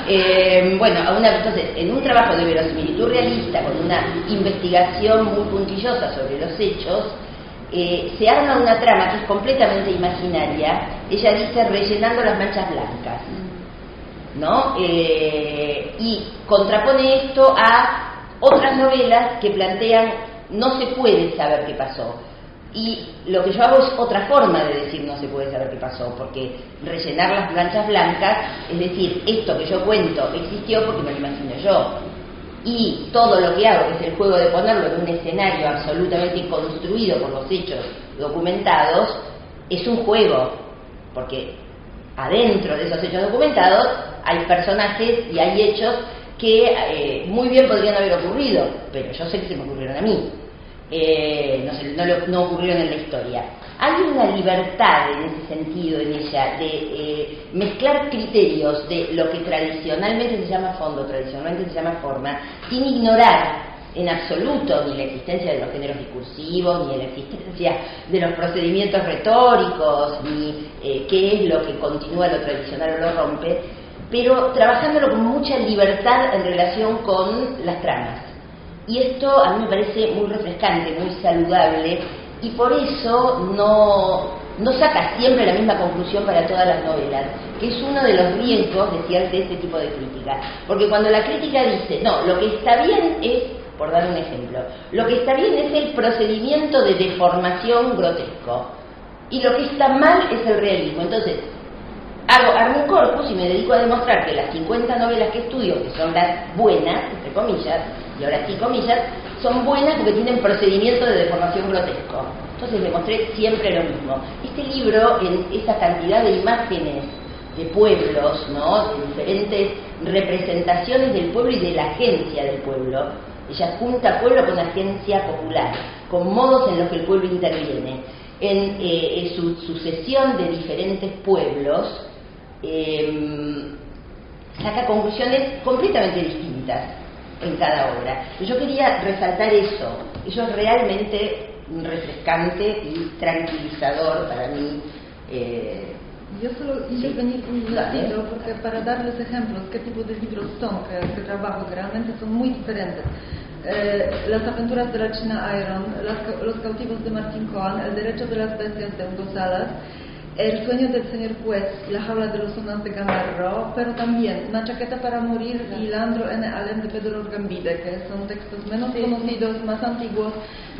Entonces, en un trabajo de verosimilitud realista, con una investigación muy puntillosa sobre los hechos, se arma una trama que es completamente imaginaria, ella dice rellenando las manchas blancas, ¿no? Y contrapone esto a otras novelas que plantean no se puede saber qué pasó. Y lo que yo hago es otra forma de decir no se puede saber qué pasó, porque rellenar las planchas blancas, es decir, esto que yo cuento existió porque me lo imagino yo. Y todo lo que hago, que es el juego de ponerlo en un escenario absolutamente construido por los hechos documentados, es un juego, porque adentro de esos hechos documentados hay personajes y hay hechos que muy bien podrían haber ocurrido, pero yo sé que se me ocurrieron a mí. No ocurrieron en la historia. Hay una libertad en ese sentido en ella de mezclar criterios de lo que tradicionalmente se llama fondo, tradicionalmente se llama forma, sin ignorar en absoluto ni la existencia de los géneros discursivos, ni la existencia de los procedimientos retóricos, ni qué es lo que continúa lo tradicional o lo rompe, pero trabajándolo con mucha libertad en relación con las tramas. Y esto a mí me parece muy refrescante, muy saludable, y por eso no saca siempre la misma conclusión para todas las novelas, que es uno de los riesgos de este tipo de crítica. Porque cuando la crítica dice, no, lo que está bien es, por dar un ejemplo, lo que está bien es el procedimiento de deformación grotesco, y lo que está mal es el realismo. Entonces, armo un corpus y me dedico a demostrar que las 50 novelas que estudio, que son las buenas, entre comillas, y ahora sí comillas, son buenas porque tienen procedimiento de deformación grotesco. Entonces demostré siempre lo mismo. Este libro, en esa cantidad de imágenes de pueblos, ¿no?, de diferentes representaciones del pueblo y de la agencia del pueblo, ella junta pueblo con agencia popular, con modos en los que el pueblo interviene, en su sucesión de diferentes pueblos, saca conclusiones completamente distintas en cada obra. Yo quería resaltar eso es realmente refrescante y tranquilizador para mí. Yo solo intervenir un ratito, porque para darles ejemplos qué tipo de libros son que trabajo, que realmente son muy diferentes. Las aventuras de la China Iron, Los cautivos de Martín Cohen, El derecho de las bestias de Hugo Salas, El sueño del señor juez, La jaula de los sonas de Gamarro, pero también Una chaqueta para morir y Leandro N. Alem de Pedro Gambide, que son textos menos conocidos, más antiguos,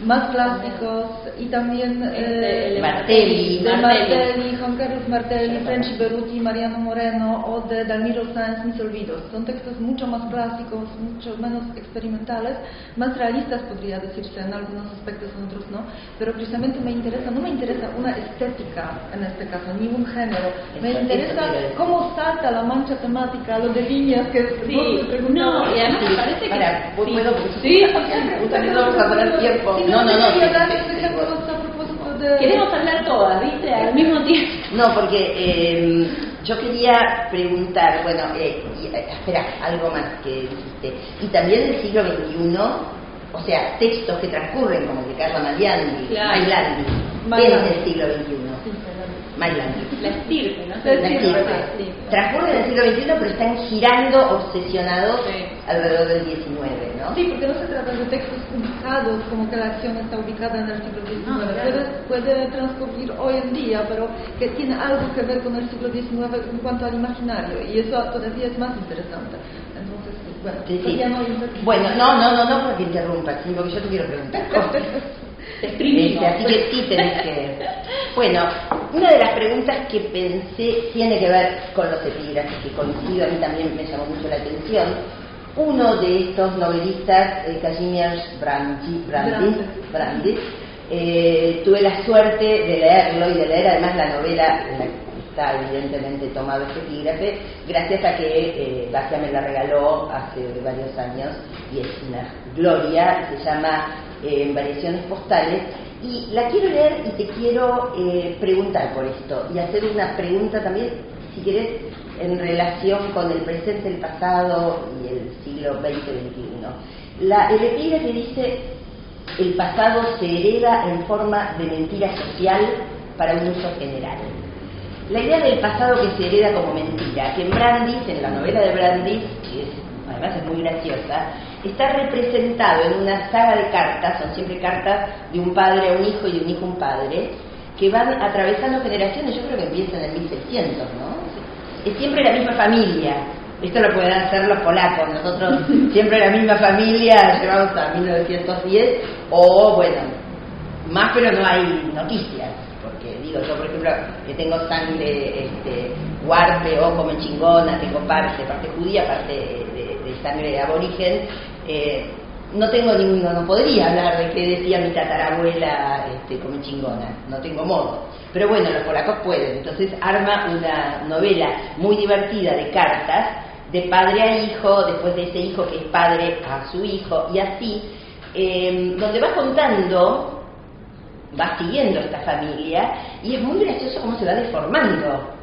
más clásicos, y también Martelli, Juan Carlos Martelli, Frenchy Beruti, Mariano Moreno, o de Dalmiro Sáenz, Mis olvidos. Son textos mucho más clásicos, mucho menos experimentales, más realistas podría decirse en algunos aspectos, en otros no, pero precisamente no me interesa una estética en este caso, ni un género. Me interesa cómo salta la mancha temática, lo de líneas que vos me preguntabas. No, y además me parece que... ¿Puedo? Sí, no vamos a poner tiempo. No. Queremos hablar todas, ¿viste? Al mismo tiempo. No, porque yo quería preguntar, bueno, espera, algo más que dijiste. Y también del siglo XXI, o sea, textos que transcurren, como el de Carla Magliandi, Claro. en el siglo XXI. Magliandi. La estirpe, ¿no? La estirpe. Transcurren en el siglo XXI, pero están girando obsesionados alrededor del XIX, ¿no? Sí, porque no se trata de textos ubicados, como que la acción está ubicada en el siglo XIX. Puede transcurrir hoy en día, pero que tiene algo que ver con el siglo XIX en cuanto al imaginario, y eso todavía es más interesante. Entonces, bueno, sí. Bueno, no porque interrumpas, sino porque yo te quiero preguntar cosas. Así que sí tenés que... Bueno, una de las preguntas que pensé tiene que ver con los epígrafes, que coincido, a mí también me llamó mucho la atención. Uno de estos novelistas, Kazimierz Brandis, tuve la suerte de leerlo y de leer además la novela, está evidentemente tomado este epígrafe, gracias a que Basia me la regaló hace varios años y es una gloria, se llama En variaciones postales, y la quiero leer y te quiero preguntar por esto y hacer una pregunta también, si querés, en relación con el presente, el pasado y el siglo XX-XXI. El epígrafe dice: el pasado se hereda en forma de mentira social para un uso general. La idea del pasado que se hereda como mentira, que en Brandis, en la novela de Brandis, que además es muy graciosa, está representado en una saga de cartas, son siempre cartas de un padre a un hijo y de un hijo a un padre, que van atravesando generaciones. Yo creo que empiezan en 1600, ¿no? Es siempre la misma familia. Esto lo pueden hacer los polacos, nosotros siempre la misma familia, llevamos a 1910, o bueno, más, pero no hay noticias, porque digo, yo por ejemplo, que tengo sangre huarpe o comechingona, tengo parte judía, parte de sangre aborigen, no tengo no podría hablar de qué decía mi tatarabuela comechingona, no tengo modo. Pero bueno, los polacos pueden, entonces arma una novela muy divertida de cartas, de padre a hijo, después de ese hijo que es padre a su hijo, y así, donde va contando, va siguiendo esta familia, y es muy gracioso cómo se va deformando.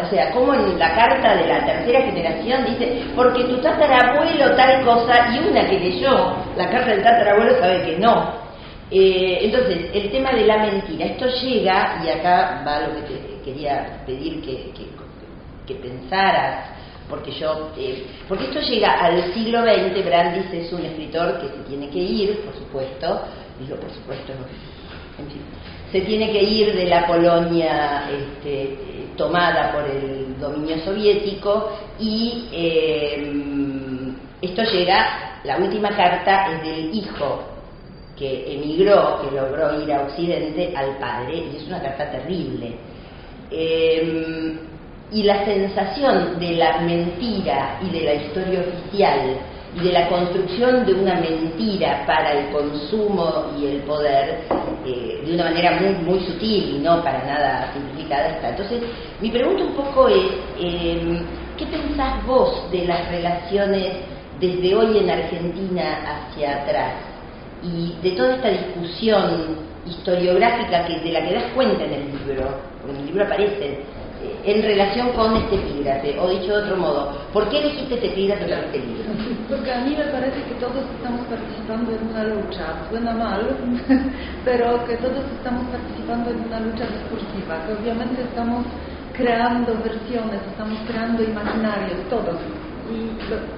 O sea, como en la carta de la tercera generación dice, porque tu tatarabuelo tal cosa, y una que leyó la carta del tatarabuelo sabe que no. Entonces, el tema de la mentira, esto llega, y acá va lo que te quería pedir que pensaras, porque esto llega al siglo XX. Brandis es un escritor que se tiene que ir, por supuesto, en fin, se tiene que ir de la Polonia tomada por el dominio soviético, y esto llega, la última carta es del hijo que emigró, que logró ir a Occidente, al padre, y es una carta terrible. Y la sensación de la mentira y de la historia oficial y de la construcción de una mentira para el consumo y el poder, de una manera muy, muy sutil y no para nada simplificada está. Entonces, mi pregunta un poco es, ¿qué pensás vos de las relaciones desde hoy en Argentina hacia atrás? Y de toda esta discusión historiográfica de la que das cuenta en el libro, porque en el libro aparece, en relación con este epígrafe, o dicho de otro modo, ¿por qué elegiste este epígrafe para este libro? Porque a mí me parece que todos estamos participando en una lucha, suena mal, pero que todos estamos participando en una lucha discursiva, que obviamente estamos creando versiones, estamos creando imaginarios, todos. Y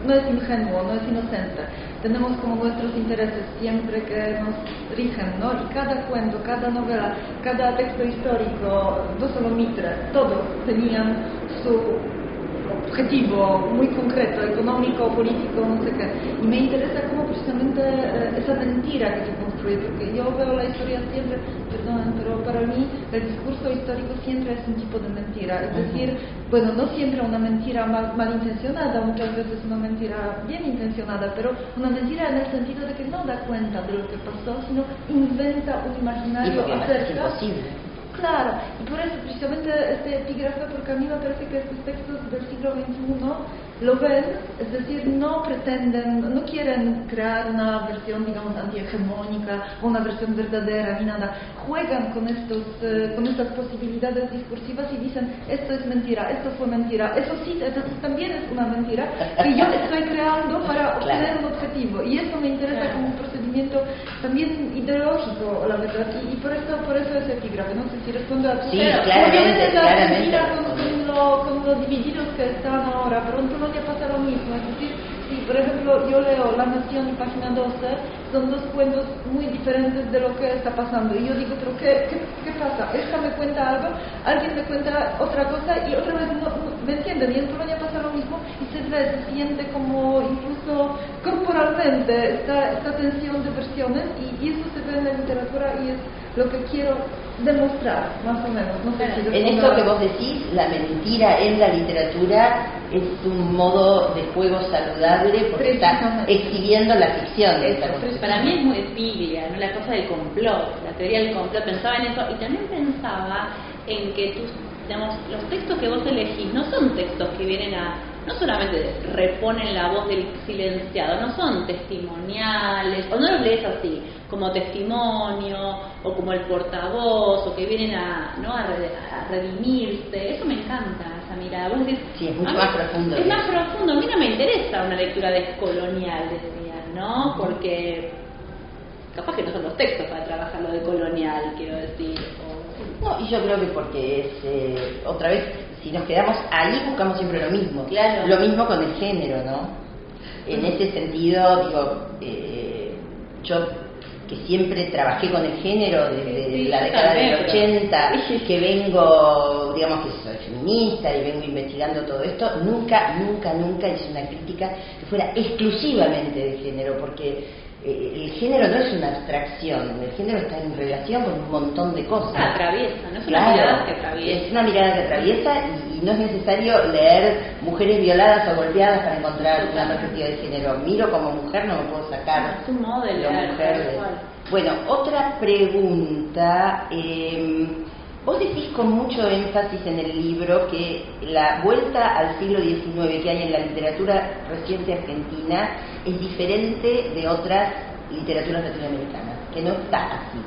no es ingenuo, no es inocente. Tenemos como nuestros intereses siempre que nos rigen, ¿no? Y cada cuento, cada novela, cada texto histórico, no solo Mitre, todos tenían su objetivo muy concreto, económico, político, no sé qué. Y me interesa cómo precisamente esa mentira que se construye, porque yo veo la historia siempre, perdón, pero para mí el discurso histórico siempre es un tipo de mentira. Es decir, bueno, no siempre una mentira malintencionada, muchas veces una mentira bien intencionada, pero una mentira en el sentido de que no da cuenta de lo que pasó, sino inventa un imaginario acerca. Es imposible. Claro, y por eso precisamente este epígrafe, porque a mí me parece que estos textos del siglo XXI lo ven, es decir, no pretenden, no quieren crear una versión, digamos, antihegemónica, o una versión verdadera, ni nada. Juegan con estas posibilidades discursivas y dicen, esto es mentira, esto fue mentira, eso sí, eso también es una mentira, que yo estoy creando para obtener un objetivo. Y eso me interesa como un procedimiento también ideológico, la verdad, y por eso es epígrafe. No sé si respondo a tu pregunta. Claramente. Con lo divididos que están ahora, pero en Polonia pasa lo mismo. Es decir, si por ejemplo yo leo La Nación y Página 12, son dos cuentos muy diferentes de lo que está pasando. Y yo digo, pero ¿qué pasa? Esta me cuenta algo, alguien me cuenta otra cosa y otra vez no me entienden. Y en Polonia pasa lo mismo y se siente como incluso corporalmente esta tensión de versiones y eso se ve en la literatura y es lo que quiero demostrar, más o menos. No sé si en esto que vos decís, la mentira en la literatura es un modo de juego saludable porque está exhibiendo la ficción. Para mí es muy Piglia, ¿no? La cosa del complot, la teoría del complot. Pensaba en eso y también pensaba en que los textos que vos elegís no son textos que vienen no solamente reponen la voz del silenciado, no son testimoniales, o no los lees así, como testimonio, o como el portavoz, o que vienen a redimirse. Eso me encanta, esa mirada. Vos decís, sí, es mucho más profundo. Es más profundo. A mí no me interesa una lectura descolonial, decía, ¿no? Porque capaz que no son los textos para trabajar lo de colonial, quiero decir. No, y yo creo que porque es, otra vez, si nos quedamos ahí buscamos siempre lo mismo. Claro. Lo mismo con el género, ¿no? En ese sentido, digo, yo que siempre trabajé con el género desde la década del 80, que vengo, digamos que soy feminista y vengo investigando todo esto, nunca hice una crítica que fuera exclusivamente de género, porque el género no es una abstracción, el género está en relación con un montón de cosas. Atraviesa, no es una mirada que atraviesa. Es una mirada que atraviesa y no es necesario leer mujeres violadas o golpeadas para encontrar una perspectiva de género. Miro como mujer, no me puedo sacar es un modo de la leer, mujer tal de... cual. Bueno, otra pregunta. Vos decís con mucho énfasis en el libro que la vuelta al siglo XIX que hay en la literatura reciente argentina es diferente de otras literaturas latinoamericanas, que no está así,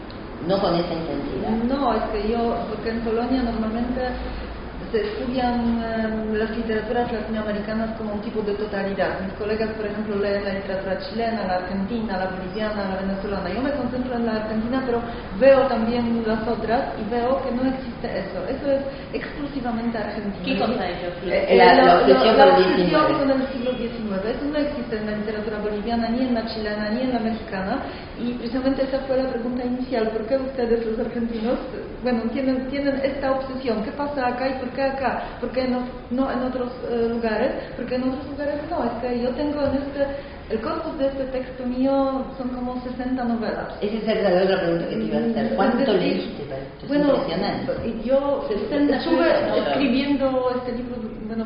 no con esa intensidad. No, es que porque en Polonia normalmente se estudian las literaturas latinoamericanas como un tipo de totalidad. Mis colegas, por ejemplo, leen la literatura chilena, la argentina, la boliviana, la venezolana. Yo me concentro en la argentina, pero veo también las otras y veo que no existe eso. Eso es exclusivamente argentino. ¿Qué cosa es La obsesión la con el obsesión XIX. con el siglo XIX. Eso no existe en la literatura boliviana, ni en la chilena, ni en la mexicana. Y precisamente esa fue la pregunta inicial. ¿Por qué ustedes, los argentinos, tienen esta obsesión? ¿Qué pasa acá y por qué acá? ¿Por qué no en otros lugares? Porque en otros lugares no. Es que yo tengo el corpus de este texto mío son como 60 novelas. Esa es la otra pregunta que te iba a hacer. ¿Cuánto leíste para esto? Es impresionante. Yo 60 estuve novelas. escribiendo este libro,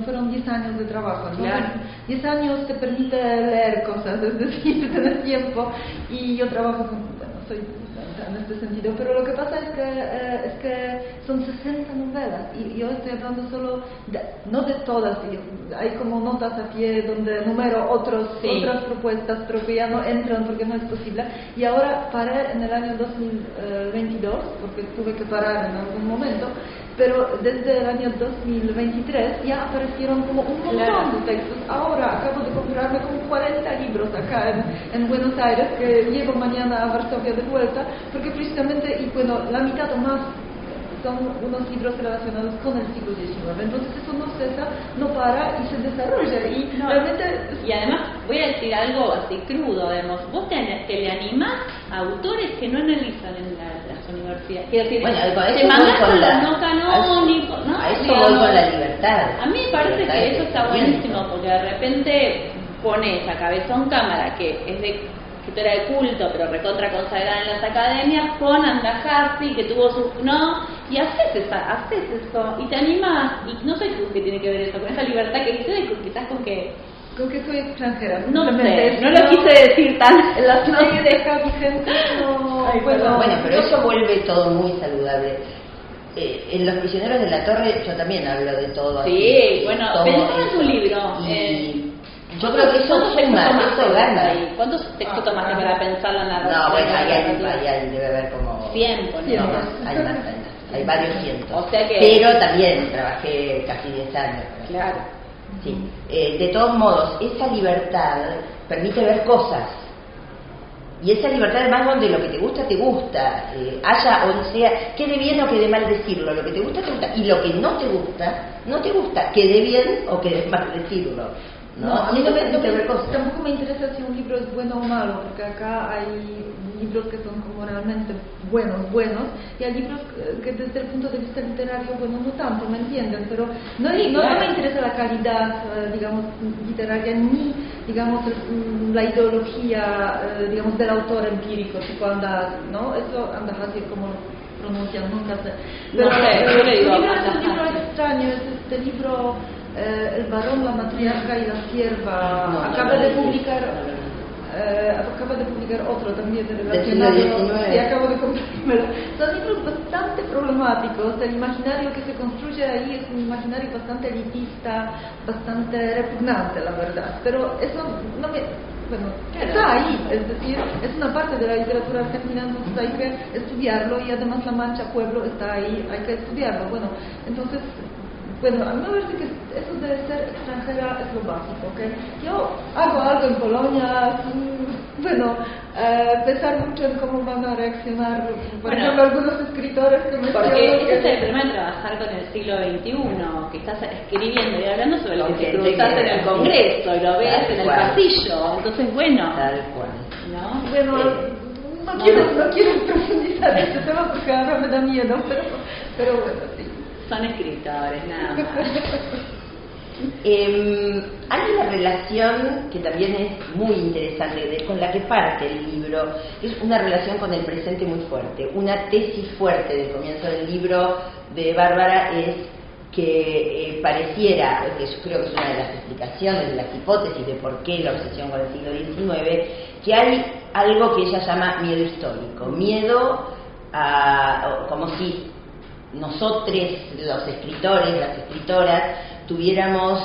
fueron 10 años de trabajo, ¿no? Claro. 10 años te permite leer cosas, es decir, tener tiempo, y yo trabajo soy en este sentido, pero lo que pasa es que son 60 novelas y yo estoy hablando solo no de todas, hay como notas a pie donde numero otras propuestas, pero que ya no entran porque no es posible, y ahora paré en el año 2022 porque tuve que parar en algún momento, pero desde el año 2023 ya aparecieron como un montón de textos. Ahora acabo de comprarme como 40 libros acá en Buenos Aires, que llevo mañana a Varsovia de vuelta, porque precisamente, la mitad o más son unos libros relacionados con el siglo XIX. Entonces eso no cesa, no para y se desarrolla. Y además, voy a decir algo así crudo, vos le animás a autores que no analizan en las universidades. Quiero decir, te mandás con los no canónicos, ¿no? A eso voy con la libertad. A mí me parece que eso está buenísimo, porque de repente pones a Cabezón Cámara, que es de escritora de culto, pero recontra consagrada en las academias, con Andajasi, que tuvo su... y haces eso, y te animás, y no sé qué tiene que ver eso, con esa libertad que dices, quizás con que... Creo que soy extranjera. No sé, no lo quise decir tan... Las leyes deja vigentes no... Bueno, pero eso vuelve todo muy saludable. En Los prisioneros de la torre yo también hablo de todo. Sí, bueno, pensá en tu libro. Yo creo que eso suma, eso gana. ¿Cuántos textos tomaste para pensar la narración? No, bueno, ahí debe haber como... 100, no, hay más, hay varios cientos. O sea que... Pero también trabajé casi 10 años. Claro. Sí. De todos modos, esa libertad permite ver cosas. Y esa libertad además donde lo que te gusta, haya o sea, quede bien o quede mal decirlo, lo que te gusta, y lo que no te gusta, quede bien o quede mal decirlo. A mí tampoco me interesa si un libro es bueno o malo, porque acá hay libros que son como realmente buenos, y hay libros que desde el punto de vista literario, no tanto, ¿me entienden? Pero no me interesa la calidad, literaria, ni, la ideología, del autor empírico, tipo Andajasi, ¿no? Eso Andajasi como pronuncian, nunca sé. Pero yo le digo es un libro extraño, es este libro... El varón, la matriarca y la sierva. Acaba de publicar otro también relacionado. Sí, acabo de comprármelo. Son libros bastante problemáticos. El imaginario que se construye ahí es un imaginario bastante elitista, bastante repugnante, la verdad. Pero eso no me... está ahí, es decir, es una parte de la literatura argentina, entonces hay que estudiarlo, y además La Mancha Pueblo está ahí, hay que estudiarlo. Entonces, a mí me parece que eso de ser extranjera es lo básico, ¿ok? Yo hago algo en Polonia, pensar mucho en cómo van a reaccionar, por ejemplo, algunos escritores que me... Porque ese es el problema de trabajar con el siglo XXI, que estás escribiendo y hablando sobre lo que te cruzas en el Congreso y lo ves en el pasillo, entonces Tal cual. No quiero profundizar en este tema porque ahora me da miedo, pero sí. Son escritores, nada más. Hay una relación que también es muy interesante, con la que parte el libro, es una relación con el presente muy fuerte. Una tesis fuerte del comienzo del libro de Bárbara es que pareciera, que yo creo que es una de las explicaciones, de las hipótesis de por qué la obsesión con el siglo XIX, que hay algo que ella llama miedo histórico, miedo a, como si nosotros, los escritores, las escritoras, tuviéramos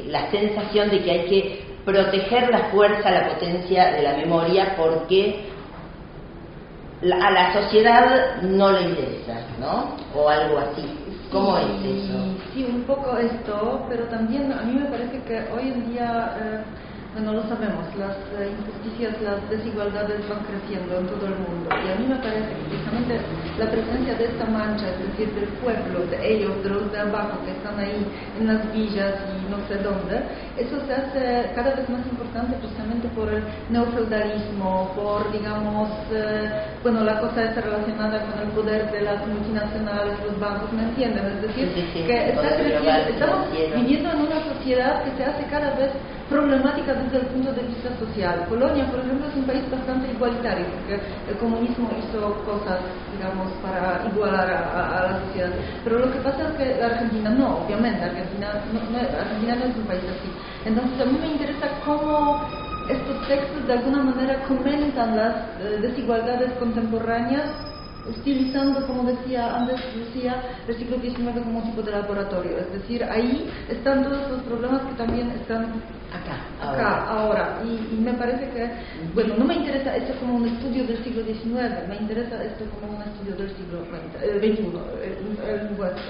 la sensación de que hay que proteger la fuerza, la potencia de la memoria, porque a la sociedad no le interesa, ¿no? O algo así. ¿Cómo es eso? Sí, un poco esto, pero también a mí me parece que hoy en día, bueno, lo sabemos, las injusticias, las desigualdades van creciendo en todo el mundo, y a mí me parece que precisamente la presencia de esta mancha, es decir, del pueblo, de ellos, de los de abajo que están ahí en las villas y no sé dónde, eso se hace cada vez más importante precisamente por el neofeudalismo, por, digamos, bueno, la cosa está relacionada con el poder de las multinacionales, los bancos, ¿me entienden? Es decir, que estamos viviendo en una sociedad que se hace cada vez problemática desde el punto de vista social. Polonia, por ejemplo, es un país bastante igualitario, porque el comunismo hizo cosas, digamos, para igualar a la sociedad. Pero lo que pasa es que la Argentina no, obviamente, Argentina no es un país así. Entonces a mí me interesa cómo estos textos de alguna manera comentan las desigualdades contemporáneas, utilizando, como decía antes Lucía, el siglo XIX como tipo de laboratorio. Es decir, ahí están todos los problemas que también están acá, ahora. Y me parece que, bueno, no me interesa esto como un estudio del siglo XIX, me interesa esto como un estudio del siglo XXI, el nuestro.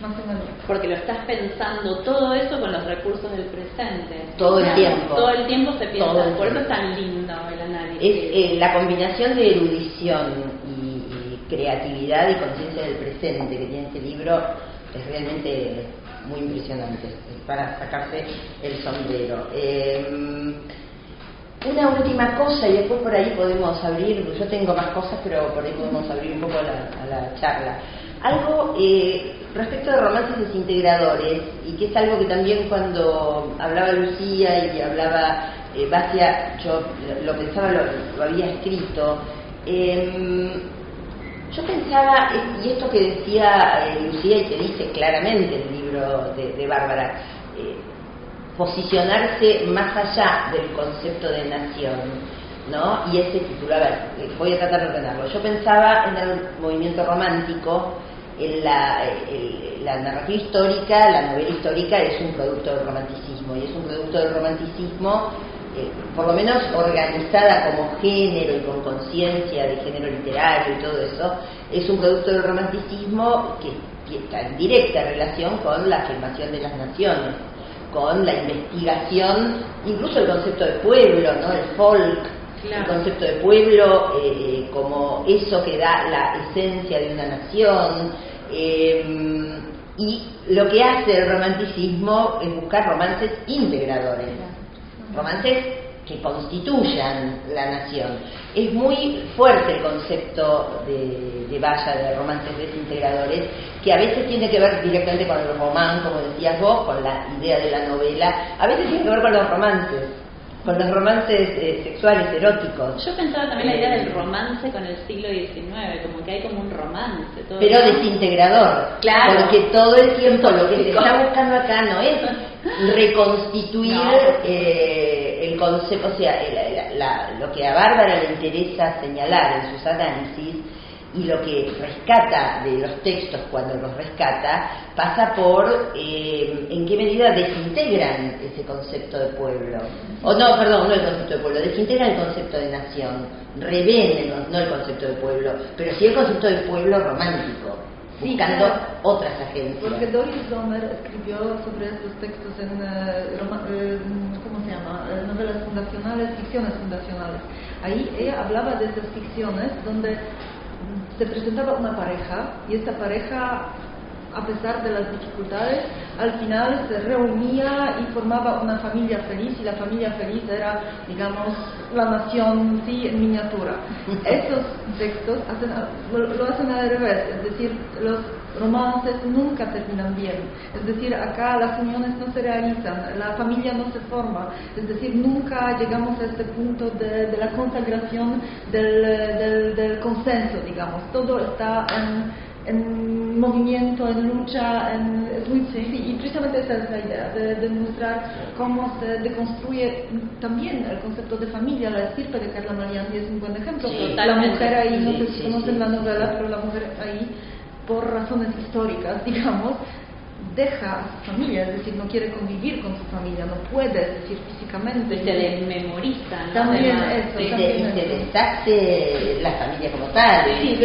Más o menos. Porque lo estás pensando todo eso con los recursos del presente. Todo el tiempo. Todo el tiempo se piensa, por eso es tan lindo el análisis. Es la combinación de erudición y creatividad y conciencia del presente que tiene este libro es realmente muy impresionante, es para sacarse el sombrero. Una última cosa y después por ahí podemos abrir, yo tengo más cosas, pero por ahí podemos abrir un poco a la charla. Algo respecto de romances desintegradores, y que es algo que también cuando hablaba Lucía y hablaba Basia, yo lo pensaba, lo había escrito. Yo pensaba, y esto que decía Lucía y que dice claramente el libro de Bárbara, posicionarse más allá del concepto de nación, ¿no? Y ese título, a ver, voy a tratar de ordenarlo. Yo pensaba en el movimiento romántico, en la narrativa histórica, la novela histórica es un producto del romanticismo, y es un producto del romanticismo, por lo menos organizada como género y con conciencia de género literario y todo eso, es un producto del romanticismo que está en directa relación con la afirmación de las naciones, con la investigación, incluso el concepto de pueblo, ¿no? El folk, claro. El concepto de pueblo como eso que da la esencia de una nación, y lo que hace el romanticismo es buscar romances integradores, romances que constituyan la nación. Es muy fuerte el concepto de Valla, de romances desintegradores, que a veces tiene que ver directamente con el román, como decías vos, con la idea de la novela, a veces tiene que ver con los romances sexuales, eróticos. Yo pensaba también la idea del romance con el siglo XIX, como que hay como un romance. Todo pero desintegrador, claro. Porque todo el tiempo lo que se está buscando acá no es reconstituir el concepto, o sea, lo que a Bárbara le interesa señalar en sus análisis, y lo que rescata de los textos cuando los rescata, pasa por en qué medida desintegran ese concepto de pueblo. O no, perdón, no el concepto de pueblo, desintegran el concepto de nación, revenden, no el concepto de pueblo, pero sí el concepto de pueblo romántico, buscando otras agencias. Porque Doris Sommer escribió sobre estos textos en, ¿cómo se llama?, novelas fundacionales, ficciones fundacionales. Ahí ella hablaba de estas ficciones donde se presentaba una pareja, y esta pareja, a pesar de las dificultades, al final se reunía y formaba una familia feliz, y la familia feliz era, digamos, la nación, sí, en miniatura. Estos textos lo hacen al revés, es decir, los romances nunca terminan bien. Es decir, acá las uniones no se realizan, la familia no se forma. Es decir, nunca llegamos a este punto de la consagración del consenso, digamos. Todo está en movimiento, en lucha, es muy difícil, y precisamente esa es la idea, de demostrar cómo se deconstruye también el concepto de familia. La estirpe de Carla Mariani es un buen ejemplo. Sí, la mujer ahí, no sé si sí, conocen la novela, pero la mujer ahí, por razones históricas, digamos, deja a su familia, es decir, no quiere convivir con su familia, no puede, es decir, físicamente. Y se desmemoriza, ¿no? También Además, eso, sí. también se deshace la familia como tal. Sí,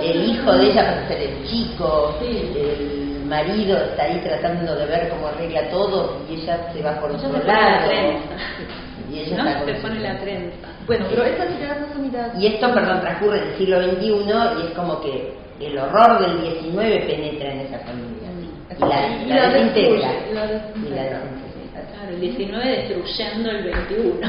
el hijo de ella pasa a ser el chico, sí. el marido está ahí tratando de ver cómo arregla todo y ella se va por Ella otro se pone la lado. trenza. Y ella ¿No? está con Se su- pone la trenza. Bueno, pero estas ideas no son ideas. Y esto, perdón, transcurre en el siglo XXI y es como que el horror del XIX penetra en esa familia. Y la desintegra. Y la Y la desintegra. desintegra. Claro, el 19 destruyendo el 21.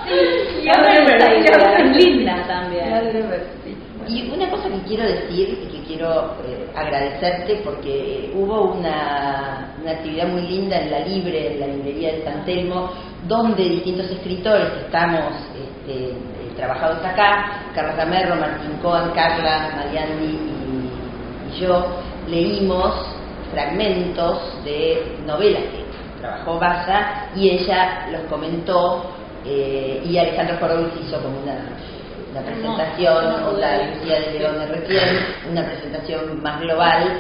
Sí, Y ahora esta idea es linda también. La de ver, sí. Y una cosa que quiero decir y que quiero agradecerte porque hubo una actividad muy linda en la Libre, en la librería de San Telmo, donde distintos escritores que estamos trabajados acá, Carlos Gamerro, Martín Cohen, Carla Mariani y yo, leímos fragmentos de novelas que trabajó Bassa y ella los comentó y Alejandro Horowitz hizo como una presentación, o la Lucía de León recién, una presentación más global.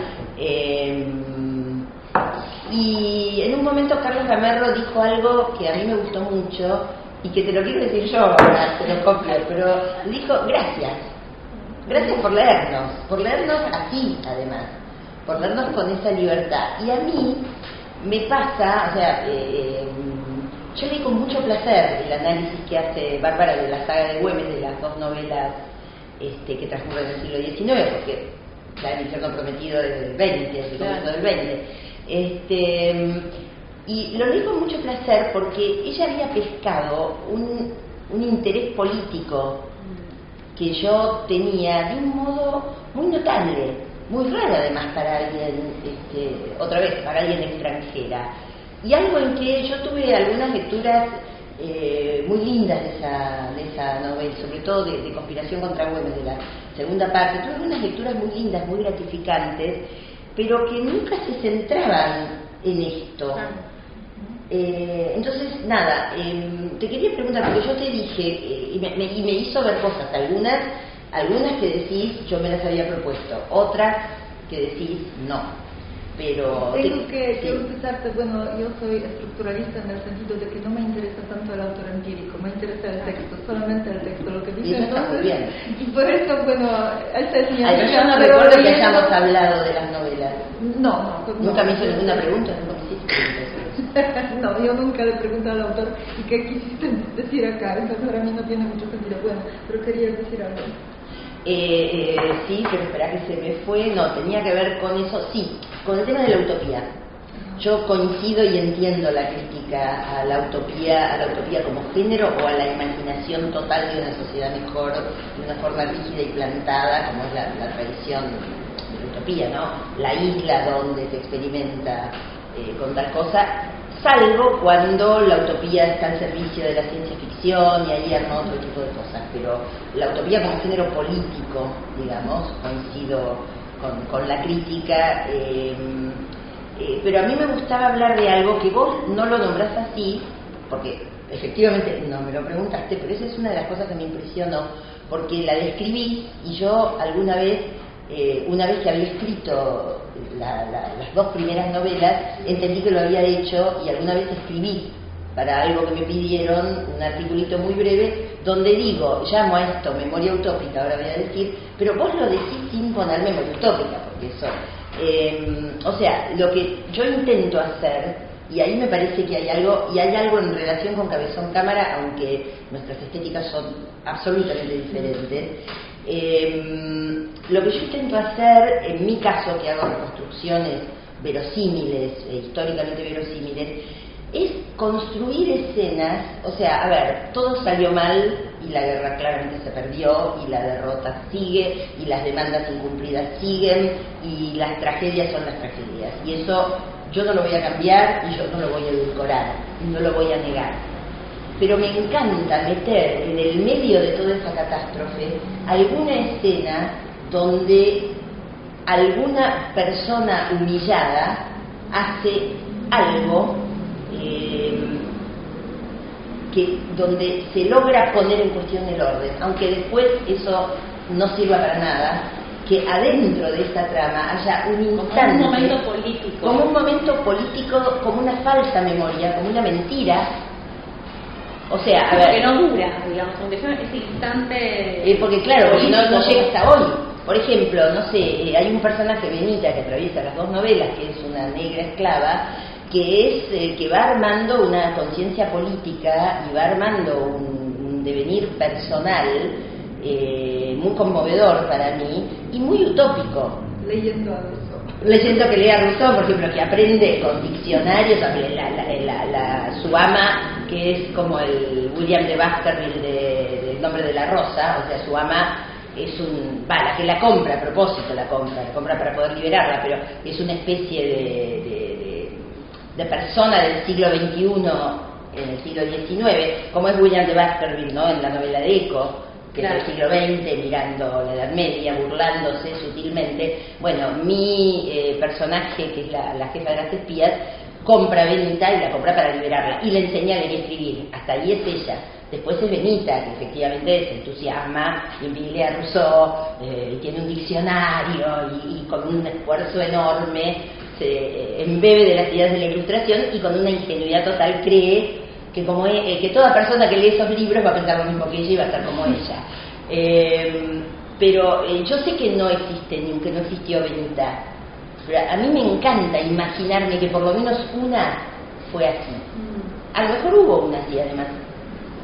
Y en un momento Carlos Gamerro dijo algo que a mí me gustó mucho y que te lo quiero decir yo ahora, te lo copio, pero dijo gracias por leernos así además, por leernos con esa libertad. Y a mí me pasa, o sea, yo leí con mucho placer el análisis que hace Bárbara de la saga de Güemes, de las dos novelas que transcurren en el siglo XIX, porque la del Infierno Prometido es del 20, es el comienzo del 20. Y lo leí con mucho placer porque ella había pescado un interés político que yo tenía de un modo muy notable, muy raro además para alguien, otra vez, para alguien extranjera. Y algo en que yo tuve algunas lecturas muy lindas de esa novela, sobre todo de Conspiración contra Güemes, de la segunda parte. Tuve algunas lecturas muy lindas, muy gratificantes, pero que nunca se centraban en esto. Entonces, nada, te quería preguntar, porque yo te dije, y me hizo ver cosas, algunas que decís yo me las había propuesto, otras que decís no. Pero tengo que confesarte, bueno, yo soy estructuralista en el sentido de que no me interesa tanto el autor empírico, me interesa el texto, solamente el texto, lo que dice. Y eso está muy bien. Y por eso, bueno, esta es mi Ay, yo no pero recuerdo que leyendo- hayamos hablado de las novelas. No. Nunca me hizo ninguna pregunta, no me hiciste. No, yo nunca le pregunté al autor, ¿y qué quisiste decir acá? Entonces para mí no tiene mucho sentido. Bueno, pero quería decir algo. Sí, pero espera que se me fue. No, tenía que ver con eso, sí, con el tema de la utopía. Yo coincido y entiendo la crítica a la utopía como género o a la imaginación total de una sociedad mejor, de una forma rígida y plantada, como es la tradición de la utopía, ¿no? La isla donde se experimenta con tal cosa, salvo cuando la utopía está al servicio de la ciencia ficción y ahí arma otro tipo de cosas, pero la utopía como género político, digamos, coincido con la crítica, pero a mí me gustaba hablar de algo que vos no lo nombrás así, porque efectivamente no me lo preguntaste, pero esa es una de las cosas que me impresionó, porque la describí y yo alguna vez, una vez que había escrito las dos primeras novelas, entendí que lo había hecho y alguna vez escribí para algo que me pidieron, un articulito muy breve, donde digo, llamo a esto memoria utópica, ahora voy a decir, pero vos lo decís sin poner memoria utópica, porque eso, o sea, lo que yo intento hacer, y ahí me parece que hay algo, y hay algo en relación con Cabezón Cámara, aunque nuestras estéticas son absolutamente diferentes, lo que yo intento hacer, en mi caso, que hago reconstrucciones verosímiles, históricamente verosímiles, es construir escenas, o sea, a ver, todo salió mal y la guerra claramente se perdió, y la derrota sigue, y las demandas incumplidas siguen, y las tragedias son las tragedias. Y eso yo no lo voy a cambiar, y yo no lo voy a edulcorar, y no lo voy a negar. Pero me encanta meter en el medio de toda esa catástrofe alguna escena donde alguna persona humillada hace algo donde se logra poner en cuestión el orden, aunque después eso no sirva para nada, que adentro de esta trama haya un instante, como un momento político, como una falsa memoria, como una mentira. O sea, a ver, que no dura, digamos, aunque sea ese instante. Porque claro, porque no llega hasta hoy. Por ejemplo, no sé, hay un personaje, Benita, que atraviesa las dos novelas, que es una negra esclava, que va armando una conciencia política y va armando un devenir personal muy conmovedor para mí y muy utópico. Leyendo a Rousseau. Leyendo que lea Rousseau, por ejemplo, que aprende con diccionarios, su ama, que es como el William de Baskerville del Nombre de la Rosa, o sea, su ama es la que la compra, a propósito la compra para poder liberarla, pero es una especie de persona del siglo XXI en el siglo XIX, como es William de Baskerville, ¿no?, en la novela de Eco, que es del siglo XX, mirando la Edad Media, burlándose sutilmente. Bueno, mi personaje, que es la jefa de las espías, compra a Benita y la compra para liberarla, y le enseña a leer y escribir. Hasta ahí es ella. Después es Benita, que efectivamente se entusiasma y empieza a Rousseau, y tiene un diccionario, y con un esfuerzo enorme se embebe de las ideas de la Ilustración, y con una ingenuidad total cree que que toda persona que lee esos libros va a pensar lo mismo que ella y va a estar como ella. Pero yo sé que no existe, ni que no existió Benita, pero a mí me encanta imaginarme que por lo menos una fue así. A lo mejor hubo una así, además.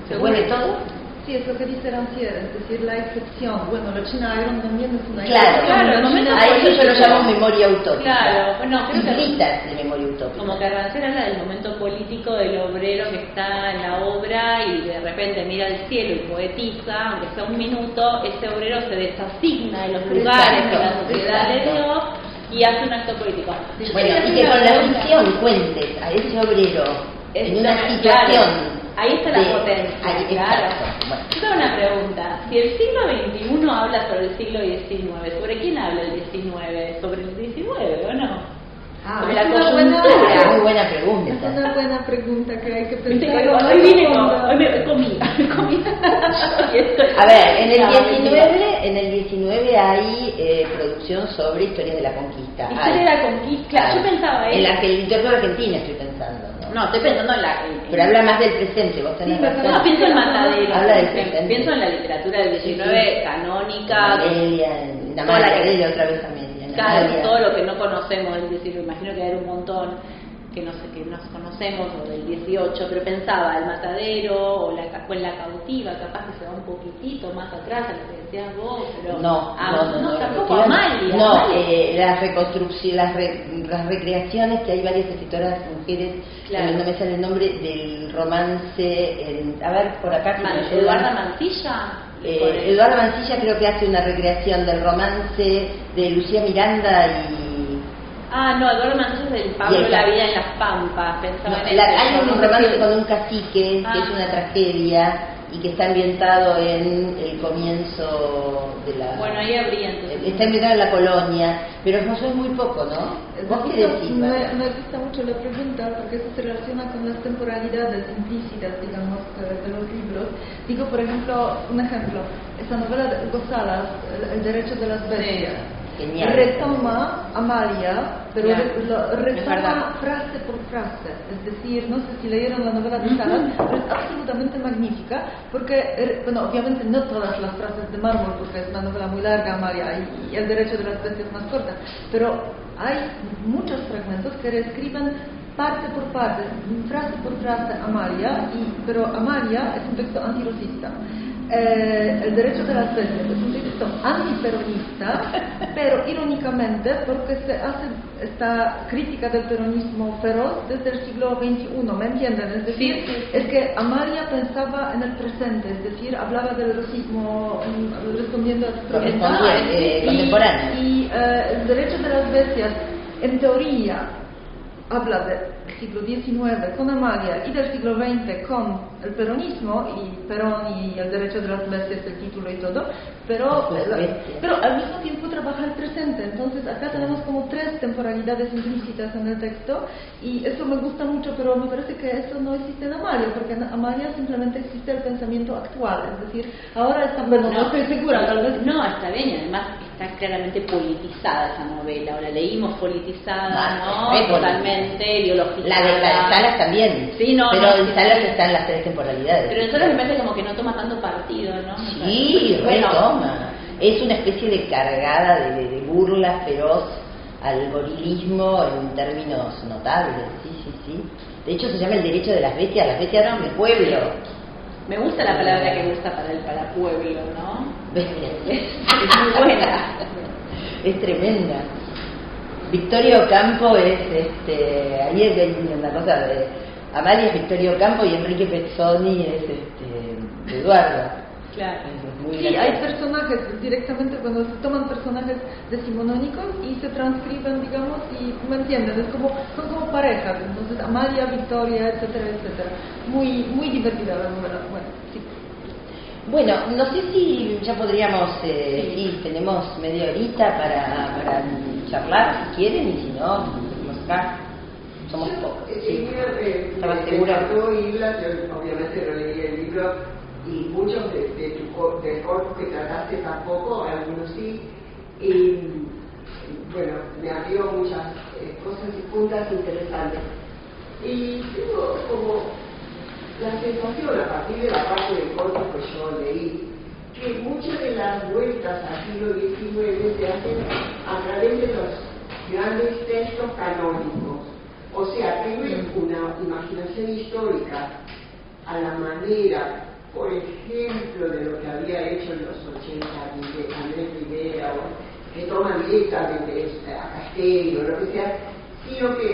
¿Se puede todo? Sí, es lo que dice Rancière, es decir, la excepción. Bueno, la China Iron también es una excepción. A eso yo lo llamo memoria utópica. Claro, bueno, creo que de memoria utópica. Como que Rancière habla del momento político del obrero que está en la obra y de repente mira al cielo y poetiza, aunque sea un minuto, ese obrero se desasigna de los lugares que la sociedad le dio y hace un acto político. Bueno, y que con la ficción cuentes a ese obrero en una situación. Ahí está la potencia. Ahí, claro. Bueno. Yo tengo una pregunta. Si el siglo XXI habla sobre el siglo XIX, ¿sobre quién habla el XIX? ¿Sobre el XIX o no? Sobre la coyuntura. Muy buena pregunta. Es una buena pregunta que hay que pensar. Hoy me comí. A ver, en el 19 hay producción sobre historias de la conquista. Historia de la conquista. Claro, yo pensaba en la literatura argentina estoy pensando. No, estoy pensando en la... Pero habla más del presente, vos tenés razón. No, pienso en Matadero. Habla del presente. Pienso en la literatura del 19, canónica. Amelia, en Amelia, otra vez Amelia. Claro, todo lo que no conocemos del 19, imagino que hay un montón que nos conocemos, o del 18, pero pensaba el Matadero o en la Cautiva, capaz que se va un poquitito más atrás a lo que decías vos, pero no, tampoco Amalia. No, las reconstrucciones, las recreaciones, que hay varias escritoras mujeres, claro. No me sale el nombre, del romance, a ver, por acá. ¿Eduarda Mancilla? Eduarda Mancilla creo que hace una recreación del romance de Lucía Miranda y... no, Eduardo Mancilla es del Pablo La vida en las Pampas. Pensaba en hay un romance con un cacique, que es una tragedia y que está ambientado en el comienzo de la... Bueno, ahí habría entonces. Está ambientado en la colonia, pero no soy muy poco, ¿no? ¿Vos qué decís? Me gusta mucho la pregunta porque eso se relaciona con las temporalidades implícitas, digamos, de los libros. Digo, por ejemplo, un ejemplo, esa novela de Hugo Salas, El derecho de las bestias. Genial. Retoma Amalia, pero lo retoma es frase por frase. Es decir, no sé si leyeron la novela de Salas, pero es absolutamente magnífica, porque, bueno, obviamente no todas las frases de mármol, porque es una novela muy larga, Amalia, y El derecho de las bestias más corta, pero hay muchos fragmentos que reescriben parte por parte, frase por frase Amalia, pero Amalia es un texto antirracista. El derecho de las bestias es un texto antiperonista, pero irónicamente porque se hace esta crítica del peronismo feroz desde el siglo XXI, ¿me entienden? Es decir, es que Amalia pensaba en el presente, es decir, hablaba del erotismo respondiendo a su pregunta. Contemporáneo. Y el derecho de las bestias, en teoría, habla del siglo XIX con Amalia y del siglo XX con el peronismo, y Perón y el derecho de las bestias, el título y todo, pero al mismo tiempo trabaja el presente. Entonces acá tenemos como tres temporalidades implícitas en el texto, y eso me gusta mucho, pero me parece que eso no existe en Amalia, porque en Amalia simplemente existe el pensamiento actual, es decir, ahora está, bueno, no estoy segura, tal vez. No, está bien, y además está claramente politizada esa novela, o la leímos politizada, ¿no? Totalmente ideologizada. La de Salas también, sí, no, pero no, en sí, Salas sí. están las tres temporalidades. Pero en Salas me parece como que no toma tanto partido, ¿no? Sí, retoma. Es una especie de cargada de burla feroz al gorilismo en términos notables, sí. De hecho se llama el derecho de las bestias del pueblo. Me gusta la palabra que usa para pueblo, ¿no? Bestias. Es muy buena. Es tremenda. Victorio Ocampo es, ahí hay una cosa de Amalia es Victorio Ocampo y Enrique Pezzoni es Eduardo. Claro. Sí, hay personajes directamente, cuando se toman personajes decimonónicos y se transcriben, digamos, y ¿me entienden? Son como parejas, entonces Amalia, Victoria, etcétera, etcétera. Muy divertida la novela. Bueno, sí. Bueno, no sé si ya podríamos, sí, tenemos media horita para charlar si quieren, y si no, seguimos acá. Somos pocos. Sí. ¿Estabas segura? Yo obviamente no leí el libro, y muchos del corpus que trataste tampoco, algunos sí. Y bueno, me abrió muchas cosas y puntas interesantes. Y tengo como la sensación, a partir de la parte del corpus que yo leí, que muchas de las vueltas al siglo XIX se hacen a través de los grandes textos canónicos. O sea, que no es una imaginación histórica a la manera, por ejemplo, de lo que había hecho en los 80 Andrés Rivera, o que toma directamente a Castello, lo que sea, sino que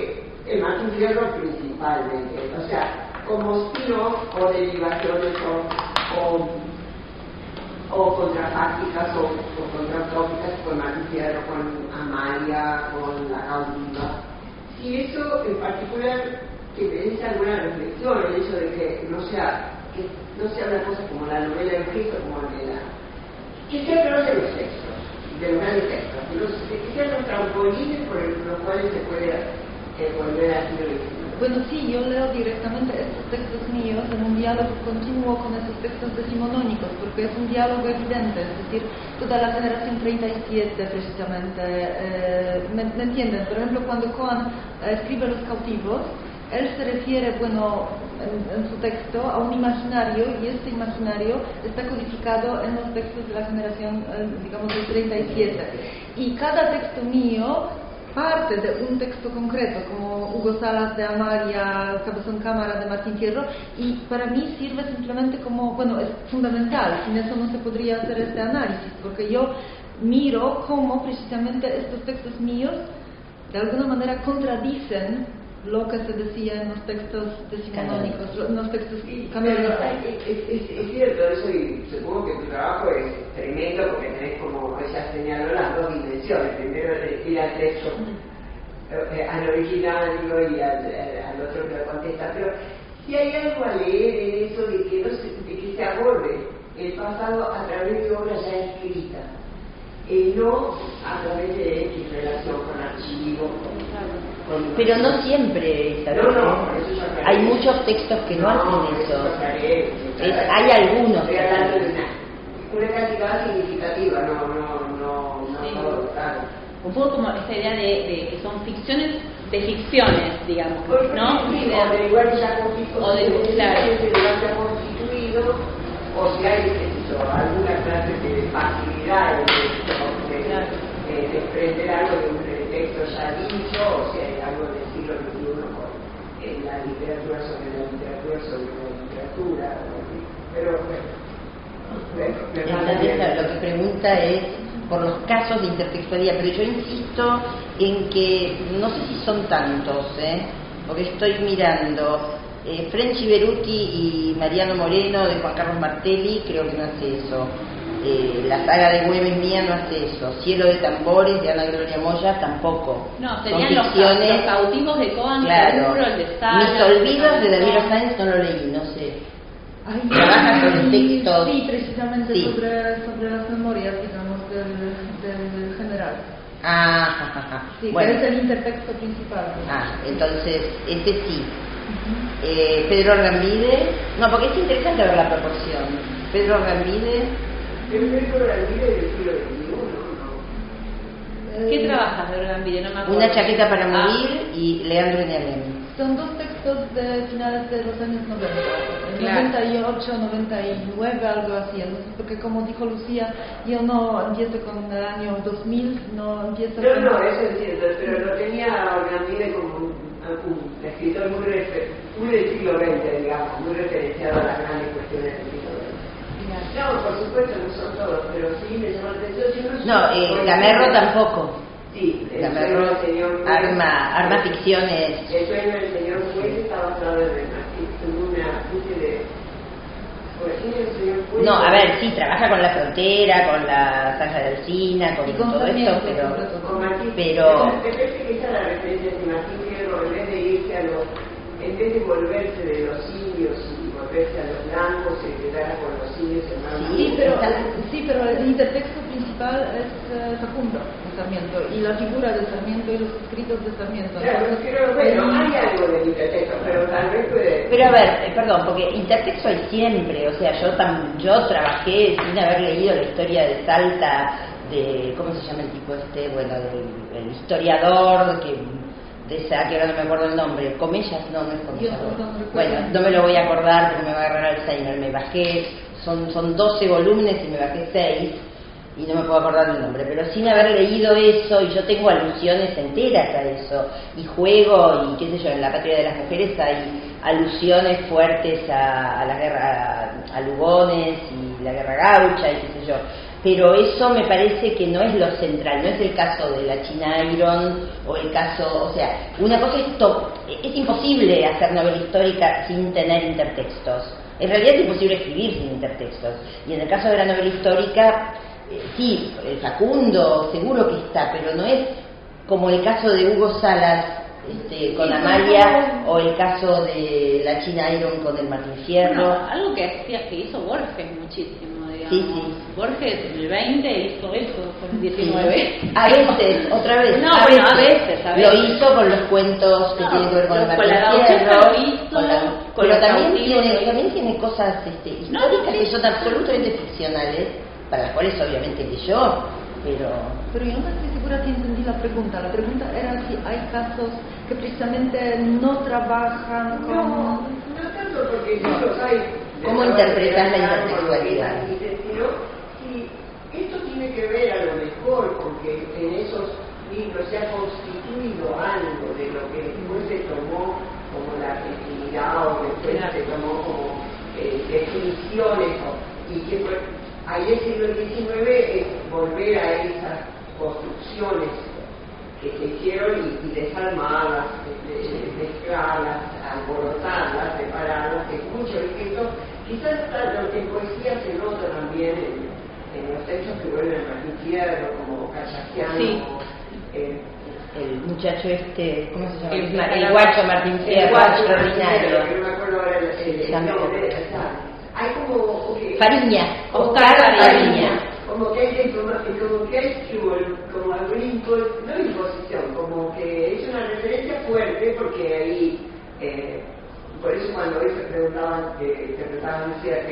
el Martín Fierro principalmente, o sea, como spin-off o derivaciones o contrafácticas o contratópicas con Martín Fierro, con Amalia, con La Cautiva. Y eso en particular que merece alguna reflexión, el hecho de que no sea una cosa como la novela de Cristo, como que sea a través de los textos, de los grandes textos, que sean los trampolines por los cuales se puede volver a siglo XIX. Bueno, sí, yo leo directamente estos textos míos en un diálogo continuo con esos textos decimonónicos, porque es un diálogo evidente, es decir, toda la generación 37 precisamente, ¿me entienden? Por ejemplo, cuando Cohen escribe Los cautivos, él se refiere, bueno, en su texto a un imaginario, y este imaginario está codificado en los textos de la generación, digamos, del 37. Y cada texto mío parte de un texto concreto, como Hugo Salas de Amalia, Cabezón Cámara de Martín Fierro, y para mí sirve simplemente como, bueno, es fundamental, sin eso no se podría hacer este análisis, porque yo miro cómo precisamente estos textos míos de alguna manera contradicen lo que se decía en los textos decimonónicos, en los textos canónicos. Es cierto eso, y supongo que tu trabajo es tremendo porque tenés, como ella señaló, las dos dimensiones. Primero ir al texto, al originario y al otro que lo contesta. Pero si hay algo a leer en eso de que se aborde el pasado a través de obras ya escritas, no a través de X relación con archivos, pero no siempre, ¿sabes? No, hay muchos textos que no hacen eso. Hay algunos. Estoy hablando de una cantidad significativa, no claro. Un poco como esta idea de que son ficciones de ficciones, digamos, ¿no? O de lugares ya constituidos, o si hay alguna clase de facilidad de desprender algo de un texto ya dicho, o si hay algo del siglo XXI en la literatura sobre la literatura, pero bueno. Entonces, lo que pregunta es por los casos de intertextualidad, pero yo insisto en que no sé si son tantos, porque estoy mirando Frenchi Beruti y Mariano Moreno de Juan Carlos Martelli, creo que no hace eso. La saga de Güemes mía no hace eso. Cielo de tambores de Ana Gloria Moya tampoco. No, serían los cautivos de Coan, claro. El de Sala, Mis olvidos de David Sáenz no lo leí, no sé. Trabaja con textos. Sí, precisamente sí. Sobre las memorias, digamos, del general. Sí, bueno. que es el intertexto principal. Entonces, ese sí. Pedro Argambide, no, porque es interesante ver la proporción. Pedro Argambide. Pedro Argambide del siglo XXI, ¿no? ¿Qué trabajas de Argambide? No me acuerdo. Una chaqueta para morir y Leandro Enealem. Son dos textos de finales de los años 90, claro. 98, 99, algo así, porque como dijo Lucía, yo no empiezo con el año 2000, no empiezo No, con... no, eso entiendo, pero lo tenía Argambide como un escritor muy del siglo XX, digamos, muy referenciado a las grandes cuestiones del siglo XX. No, por supuesto, no son todos, pero sí me llama la atención. No, Gamerro tampoco. Sí, Gamerro arma ficciones. El sueño del señor juez está basado en una especie de... No, a ver, sí, trabaja con la frontera, con la zanja de Alsina, con todo esto, pero... Me parece que esa es la referencia de Martín Fierro, en vez de irse a los... En vez de volverse de los indios y volverse a los blancos, se quedara con los indios hermanos. Sí, pero el intertexto principal es Facundo de Sarmiento, y la figura de Sarmiento y los escritos de Sarmiento. Claro, pero bueno, hay algo del intertexto, pero tal vez puede... Pero a ver, perdón, porque intertexto hay siempre, o sea, yo trabajé sin haber leído la historia de Salta, de, ¿cómo se llama el tipo este? Bueno, del historiador, de esa, que ahora no me acuerdo el nombre, Comellas, no es Comellas. Bueno, no me lo voy a acordar porque me va a agarrar Alzheimer, me bajé, son 12 volúmenes y me bajé 6 y no me puedo acordar del nombre, pero sin haber leído eso, y yo tengo alusiones enteras a eso, y juego, y qué sé yo, en La Patria de las Mujeres hay alusiones fuertes a la guerra, a Lugones y la guerra gaucha y qué sé yo, pero eso me parece que no es lo central, no es el caso de la China Iron o el caso, o sea, una cosa es imposible hacer novela histórica sin tener intertextos, en realidad es imposible escribir sin intertextos, y en el caso de la novela histórica, sí, Facundo seguro que está, pero no es como el caso de Hugo Salas con Amalia, o el caso de la China Iron con el Martín Fierro. No, algo que hizo Borges muchísimo, digamos. Sí. Borges en el 20 hizo eso con el 19. A veces, otra vez. No, a veces. Lo hizo con los cuentos que tienen que ver con el Martín Fierro. Pero también tiene cosas históricas que son absolutamente ficcionales, para las cuales obviamente leyó, pero yo no estoy segura que entendí la pregunta. La pregunta era si hay casos que precisamente no trabajan con... No tanto porque los hay. ¿Cómo interpretas la intertextualidad? Y esto tiene que ver a lo mejor porque en esos libros se ha constituido algo de lo que después se tomó como la argentinidad o después se tomó como definiciones y que fue... Ahí el siglo XIX es volver a esas construcciones que se hicieron y desarmarlas, mezclarlas, alborotarlas, separarlas, que mucho esto quizás lo que en poesía se nota también en los textos que vuelven a Martín Fierro, como Callaquiano, sí. El muchacho ¿cómo se llama? El guacho Martín Fierro, extraordinario. No me acuerdo ahora el nombre. Hay como Fariña, Oscar Fariña. Como que hay como algún no imposición, como que es una referencia fuerte porque ahí, por eso cuando hoy te preguntaban Lucía, ¿qué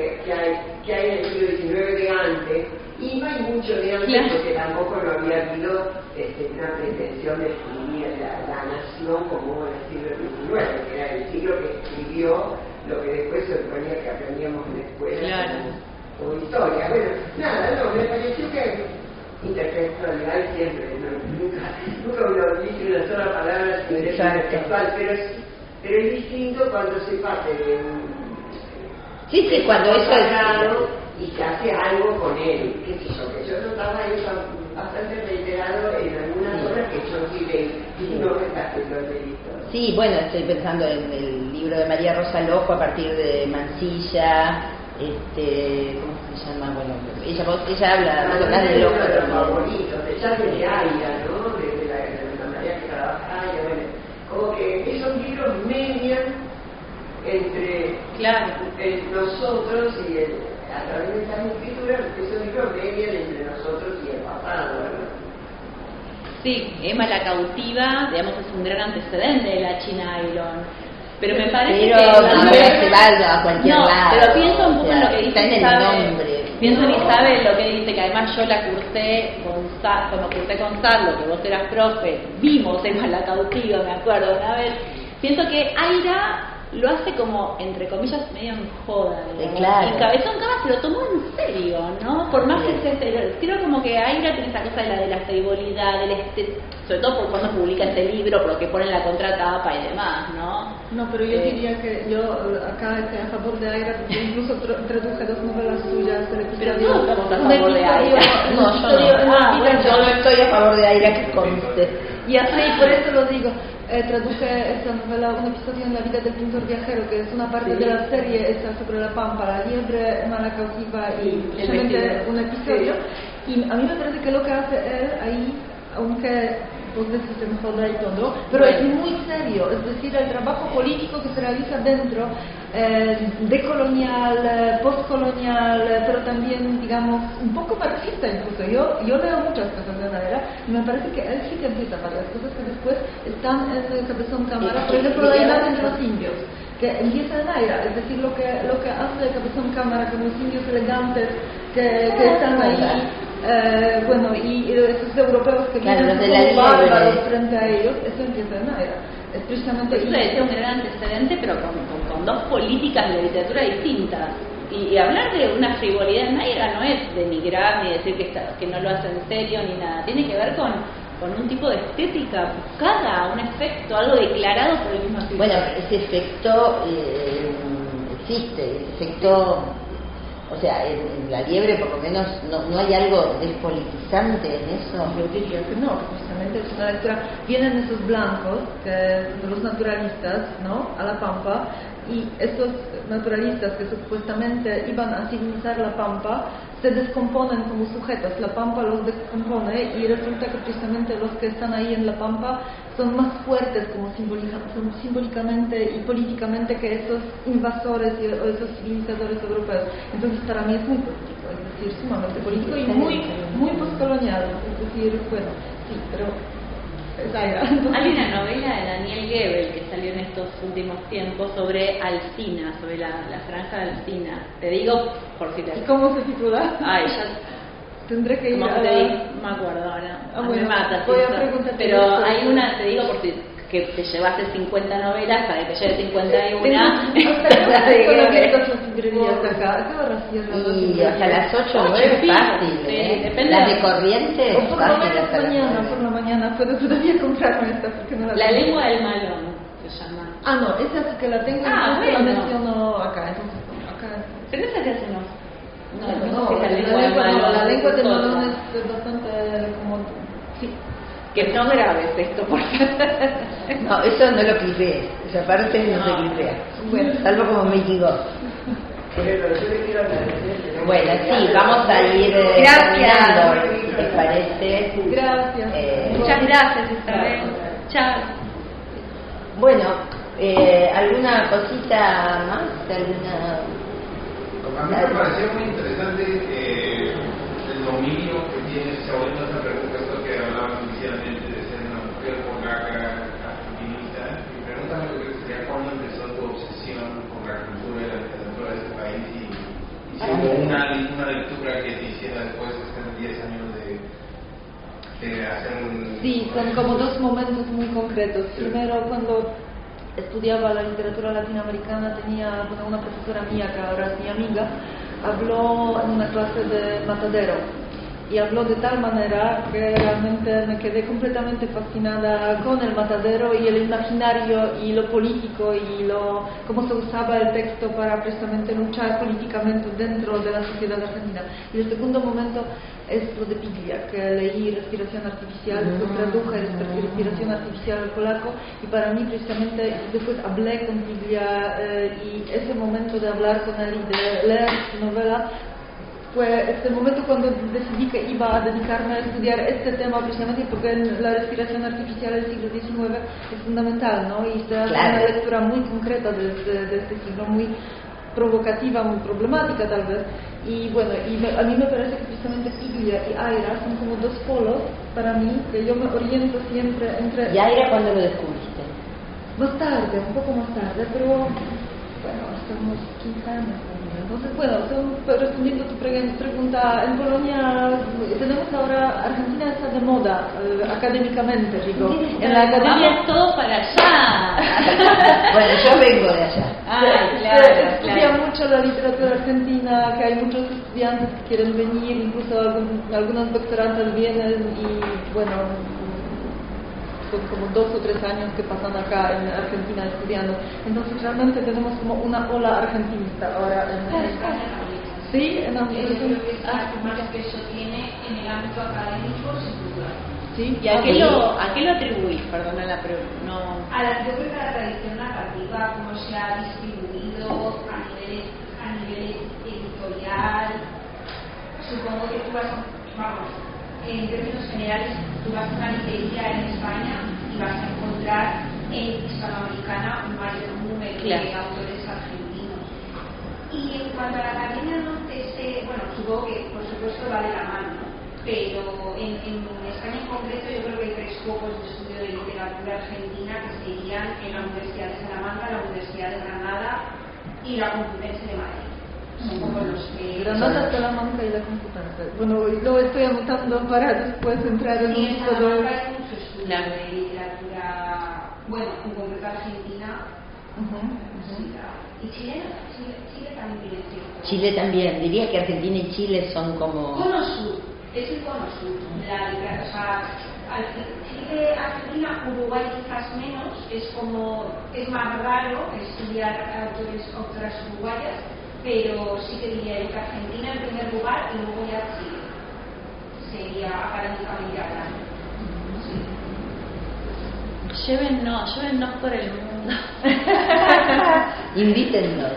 hay en el siglo XIX de antes? Y no hay mucho de antes porque tampoco no había habido una pretensión de escribir la nación como en el siglo XIX, que era el siglo que escribió lo que después se suponía que aprendíamos en la escuela como historia. Bueno, nada, me pareció que intertextualidad siempre, nunca uno dice una sola palabra sin ser intertextual, pero es distinto cuando se parte de un... Sí, cuando eso sagrado, y se hace algo con él, qué sé yo, que yo notaba eso bastante reiterado en algunas obras que yo sí leí, y no retaste los delitos. Sí, bueno, estoy pensando en el libro de María Rosa Lojo a partir de Mansilla, ¿cómo se llama? Bueno, ella habla de Lojo. De los favoritos, ya desde Aira, ¿no? Desde la María que trabaja Aira, bueno, como que esos libros median entre nosotros y a través de estas escrituras, esos libros median entre nosotros y el pasado, ¿verdad? Sí, Emma la cautiva, digamos, es un gran antecedente de la China Iron. Pero me parece que no se va a cualquier lado. Pero pienso un poco en lo que dice Isabel. Pienso en Isabel, lo que dice, que además yo la cursé cuando cursé con Sarlo, que vos eras profe, vimos Emma la cautiva, me acuerdo una vez. Pienso que Aira lo hace como, entre comillas, medio en joda, claro. Y Cabezón Cama se lo tomó en serio, ¿no? Por más que creo como que Aira tiene esa cosa de la frivolidad, sobre todo por cuando publica este libro, por lo que pone en la contratapa y demás, ¿no? No, pero yo diría que yo acá estoy a favor de Aira, porque incluso traduje 2 novelas suyas del episodio. Pero no estamos a favor de Aira. No, yo no estoy a favor de Aira, que conste. Y así, por eso lo digo. Traduje esta novela, un episodio en la vida del pintor viajero, que es una parte de la serie esta sobre la pampa, la liebre, Emma la cautiva y precisamente un episodio. Y a mí me parece que lo que hace él ahí, aunque vos decís se me joda y todo, pero es muy serio, es decir, el trabajo político que se realiza dentro, decolonial, postcolonial, pero también, digamos, un poco marxista incluso. Yo leo muchas cosas de Aira y me parece que él sí que empieza varias cosas que después están en el Cabezón Cámara, por ejemplo, la edad entre los indios, que empieza en Aira, es decir, lo que hace el Cabezón Cámara con los indios elegantes que están ahí. Bueno, y esos europeos que vienen como bárbaros frente a ellos, eso empieza en Aira. Es precisamente eso es un gran antecedente, pero con 2 políticas de literatura distintas. Y hablar de una frivolidad en Aira no es denigrar ni decir que no lo hace en serio ni nada. Tiene que ver con un tipo de estética buscada, un efecto, algo declarado por el mismo escritor. Bueno, ese efecto existe, ese efecto. O sea, en La liebre por lo menos no hay algo despolitizante en eso. Yo diría que no, precisamente es una lectura. Vienen esos blancos, de los naturalistas, ¿no? A la Pampa, y esos naturalistas que supuestamente iban a civilizar la Pampa se descomponen como sujetos. La Pampa los descompone y resulta que precisamente los que están ahí en la Pampa son más fuertes como simbólicamente y políticamente que esos invasores y esos civilizadores europeos. Entonces para mí es muy político, es decir, sumamente político y muy postcolonial. Es decir, bueno, sí, pero es Aira. Hay una novela de Daniel Gebel que salió en estos últimos tiempos sobre Alsina, sobre la franja de Alsina. Te digo por si te... ¿Y cómo se titula? Ay, ya... Tendré que ir a... No me acuerdo ahora. Bueno, me mata. Voy a preguntarte. Pero hay una, te digo por si que te llevaste 50 novelas para que te lleves 51. Hasta las librerías acá. ¿Qué horas cierran? Y hasta las 8 o 9 fácil. Sí, depende. Las de Corrientes. O por lo menos por la mañana puedo todavía comprarme esta porque no la La tengo. lengua del malón se llama. Ah, no, esa sí que la tengo. Bueno. La menciono acá, entonces acá. Pero esa que hacemos. La lengua del malón es bastante como... Sí. Que no grabes esto, por favor. No, eso no lo clipees. Esa parte no se clipea. Bueno, salvo como Mickey Ghost. Bueno, sí, vamos a ir terminando, si te parece. Gracias. Muchas gracias, Isabel. Chao. Bueno, ¿alguna cosita más? ¿Alguna...? A mí me pareció muy interesante el dominio que tiene, se volviendo a esa pregunta, esto que hablaban inicialmente de ser una mujer polaca feminista. Mi pregunta me sería cuándo empezó tu obsesión con la cultura y la literatura de este país y si hubo una lectura que te hiciera después de estos 10 años de hacer un... Sí, son como 2 momentos muy concretos. Primero, cuando estudiaba la literatura latinoamericana, tenía una profesora mía, que ahora es mi amiga, habló en una clase de Matadero. y habló de tal manera que realmente me quedé completamente fascinada con el Matadero y el imaginario y lo político y cómo se usaba el texto para precisamente luchar políticamente dentro de la sociedad argentina. Y el segundo momento es lo de Piglia, que leí Respiración Artificial, después traduje Respiración Artificial al polaco, y para mí precisamente después hablé con Piglia y ese momento de hablar con él y de leer su novela fue este momento cuando decidí que iba a dedicarme a estudiar este tema precisamente porque en la respiración artificial del siglo XIX es fundamental, ¿no? Y se hace una lectura muy concreta de este siglo, muy provocativa, muy problemática tal vez. Y bueno, a mí me parece que precisamente Piglia y Aira son como dos polos para mí, que yo me oriento siempre entre... ¿Y Aira cuándo lo descubriste? Más tarde, un poco más tarde, pero bueno, hasta unos 15 años. Entonces, bueno, respondiendo a tu pregunta, en Polonia tenemos ahora, Argentina está de moda, académicamente, digo. En la academia vamos todo para allá. Bueno, yo vengo de allá. Se estudia mucho la literatura argentina, que hay muchos estudiantes que quieren venir, incluso algunos doctorantes vienen y, bueno, son como 2 o 3 años que pasan acá en Argentina estudiando. Entonces realmente tenemos como una ola argentinista ahora en sí, en Yo creo que es más peso tiene en el ámbito académico, sin duda. Sí. ¿Y a qué lo atribuís? Perdona la pregunta. No. Yo creo que a la tradición narrativa, cómo se ha distribuido a nivel editorial. Supongo que tú en términos generales, tú vas a una librería en España y vas a encontrar en Hispanoamericana un mayor número de autores argentinos. Y en cuanto a la academia, bueno, supongo que por supuesto va de la mano, ¿no? Pero en España en concreto yo creo que hay 3 focos de estudio de literatura argentina que serían en la Universidad de Salamanca, la Universidad de Granada y la Complutense de Madrid. Son como los que... Granada, Salamanca y la Complutense. Bueno, lo estoy anotando para después entrar en en todo. Salamanca hay mucho estudio de literatura, bueno, en concreto argentina. Y Chile también tiene cierto. Chile también, diría que Argentina y Chile son como... Cono sur, es el cono sur. Chile, Argentina, Uruguay quizás menos, es más raro estudiar autoras uruguayas, pero sí que diría que Argentina en primer lugar y luego ya Chile. Sería académicamente hablando. Llévennos por el mundo. Invítennos.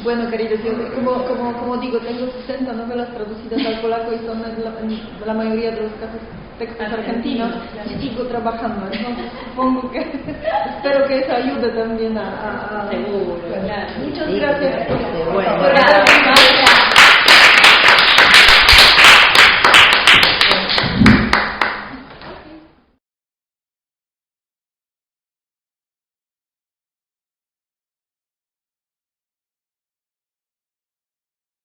Bueno, queridos, yo como digo, tengo 60 novelas traducidas al polaco y son en la mayoría de los casos textos argentinos y sigo trabajando, entonces supongo que espero que eso ayude también a Seguro, claro. Muchas Sí, gracias. bueno.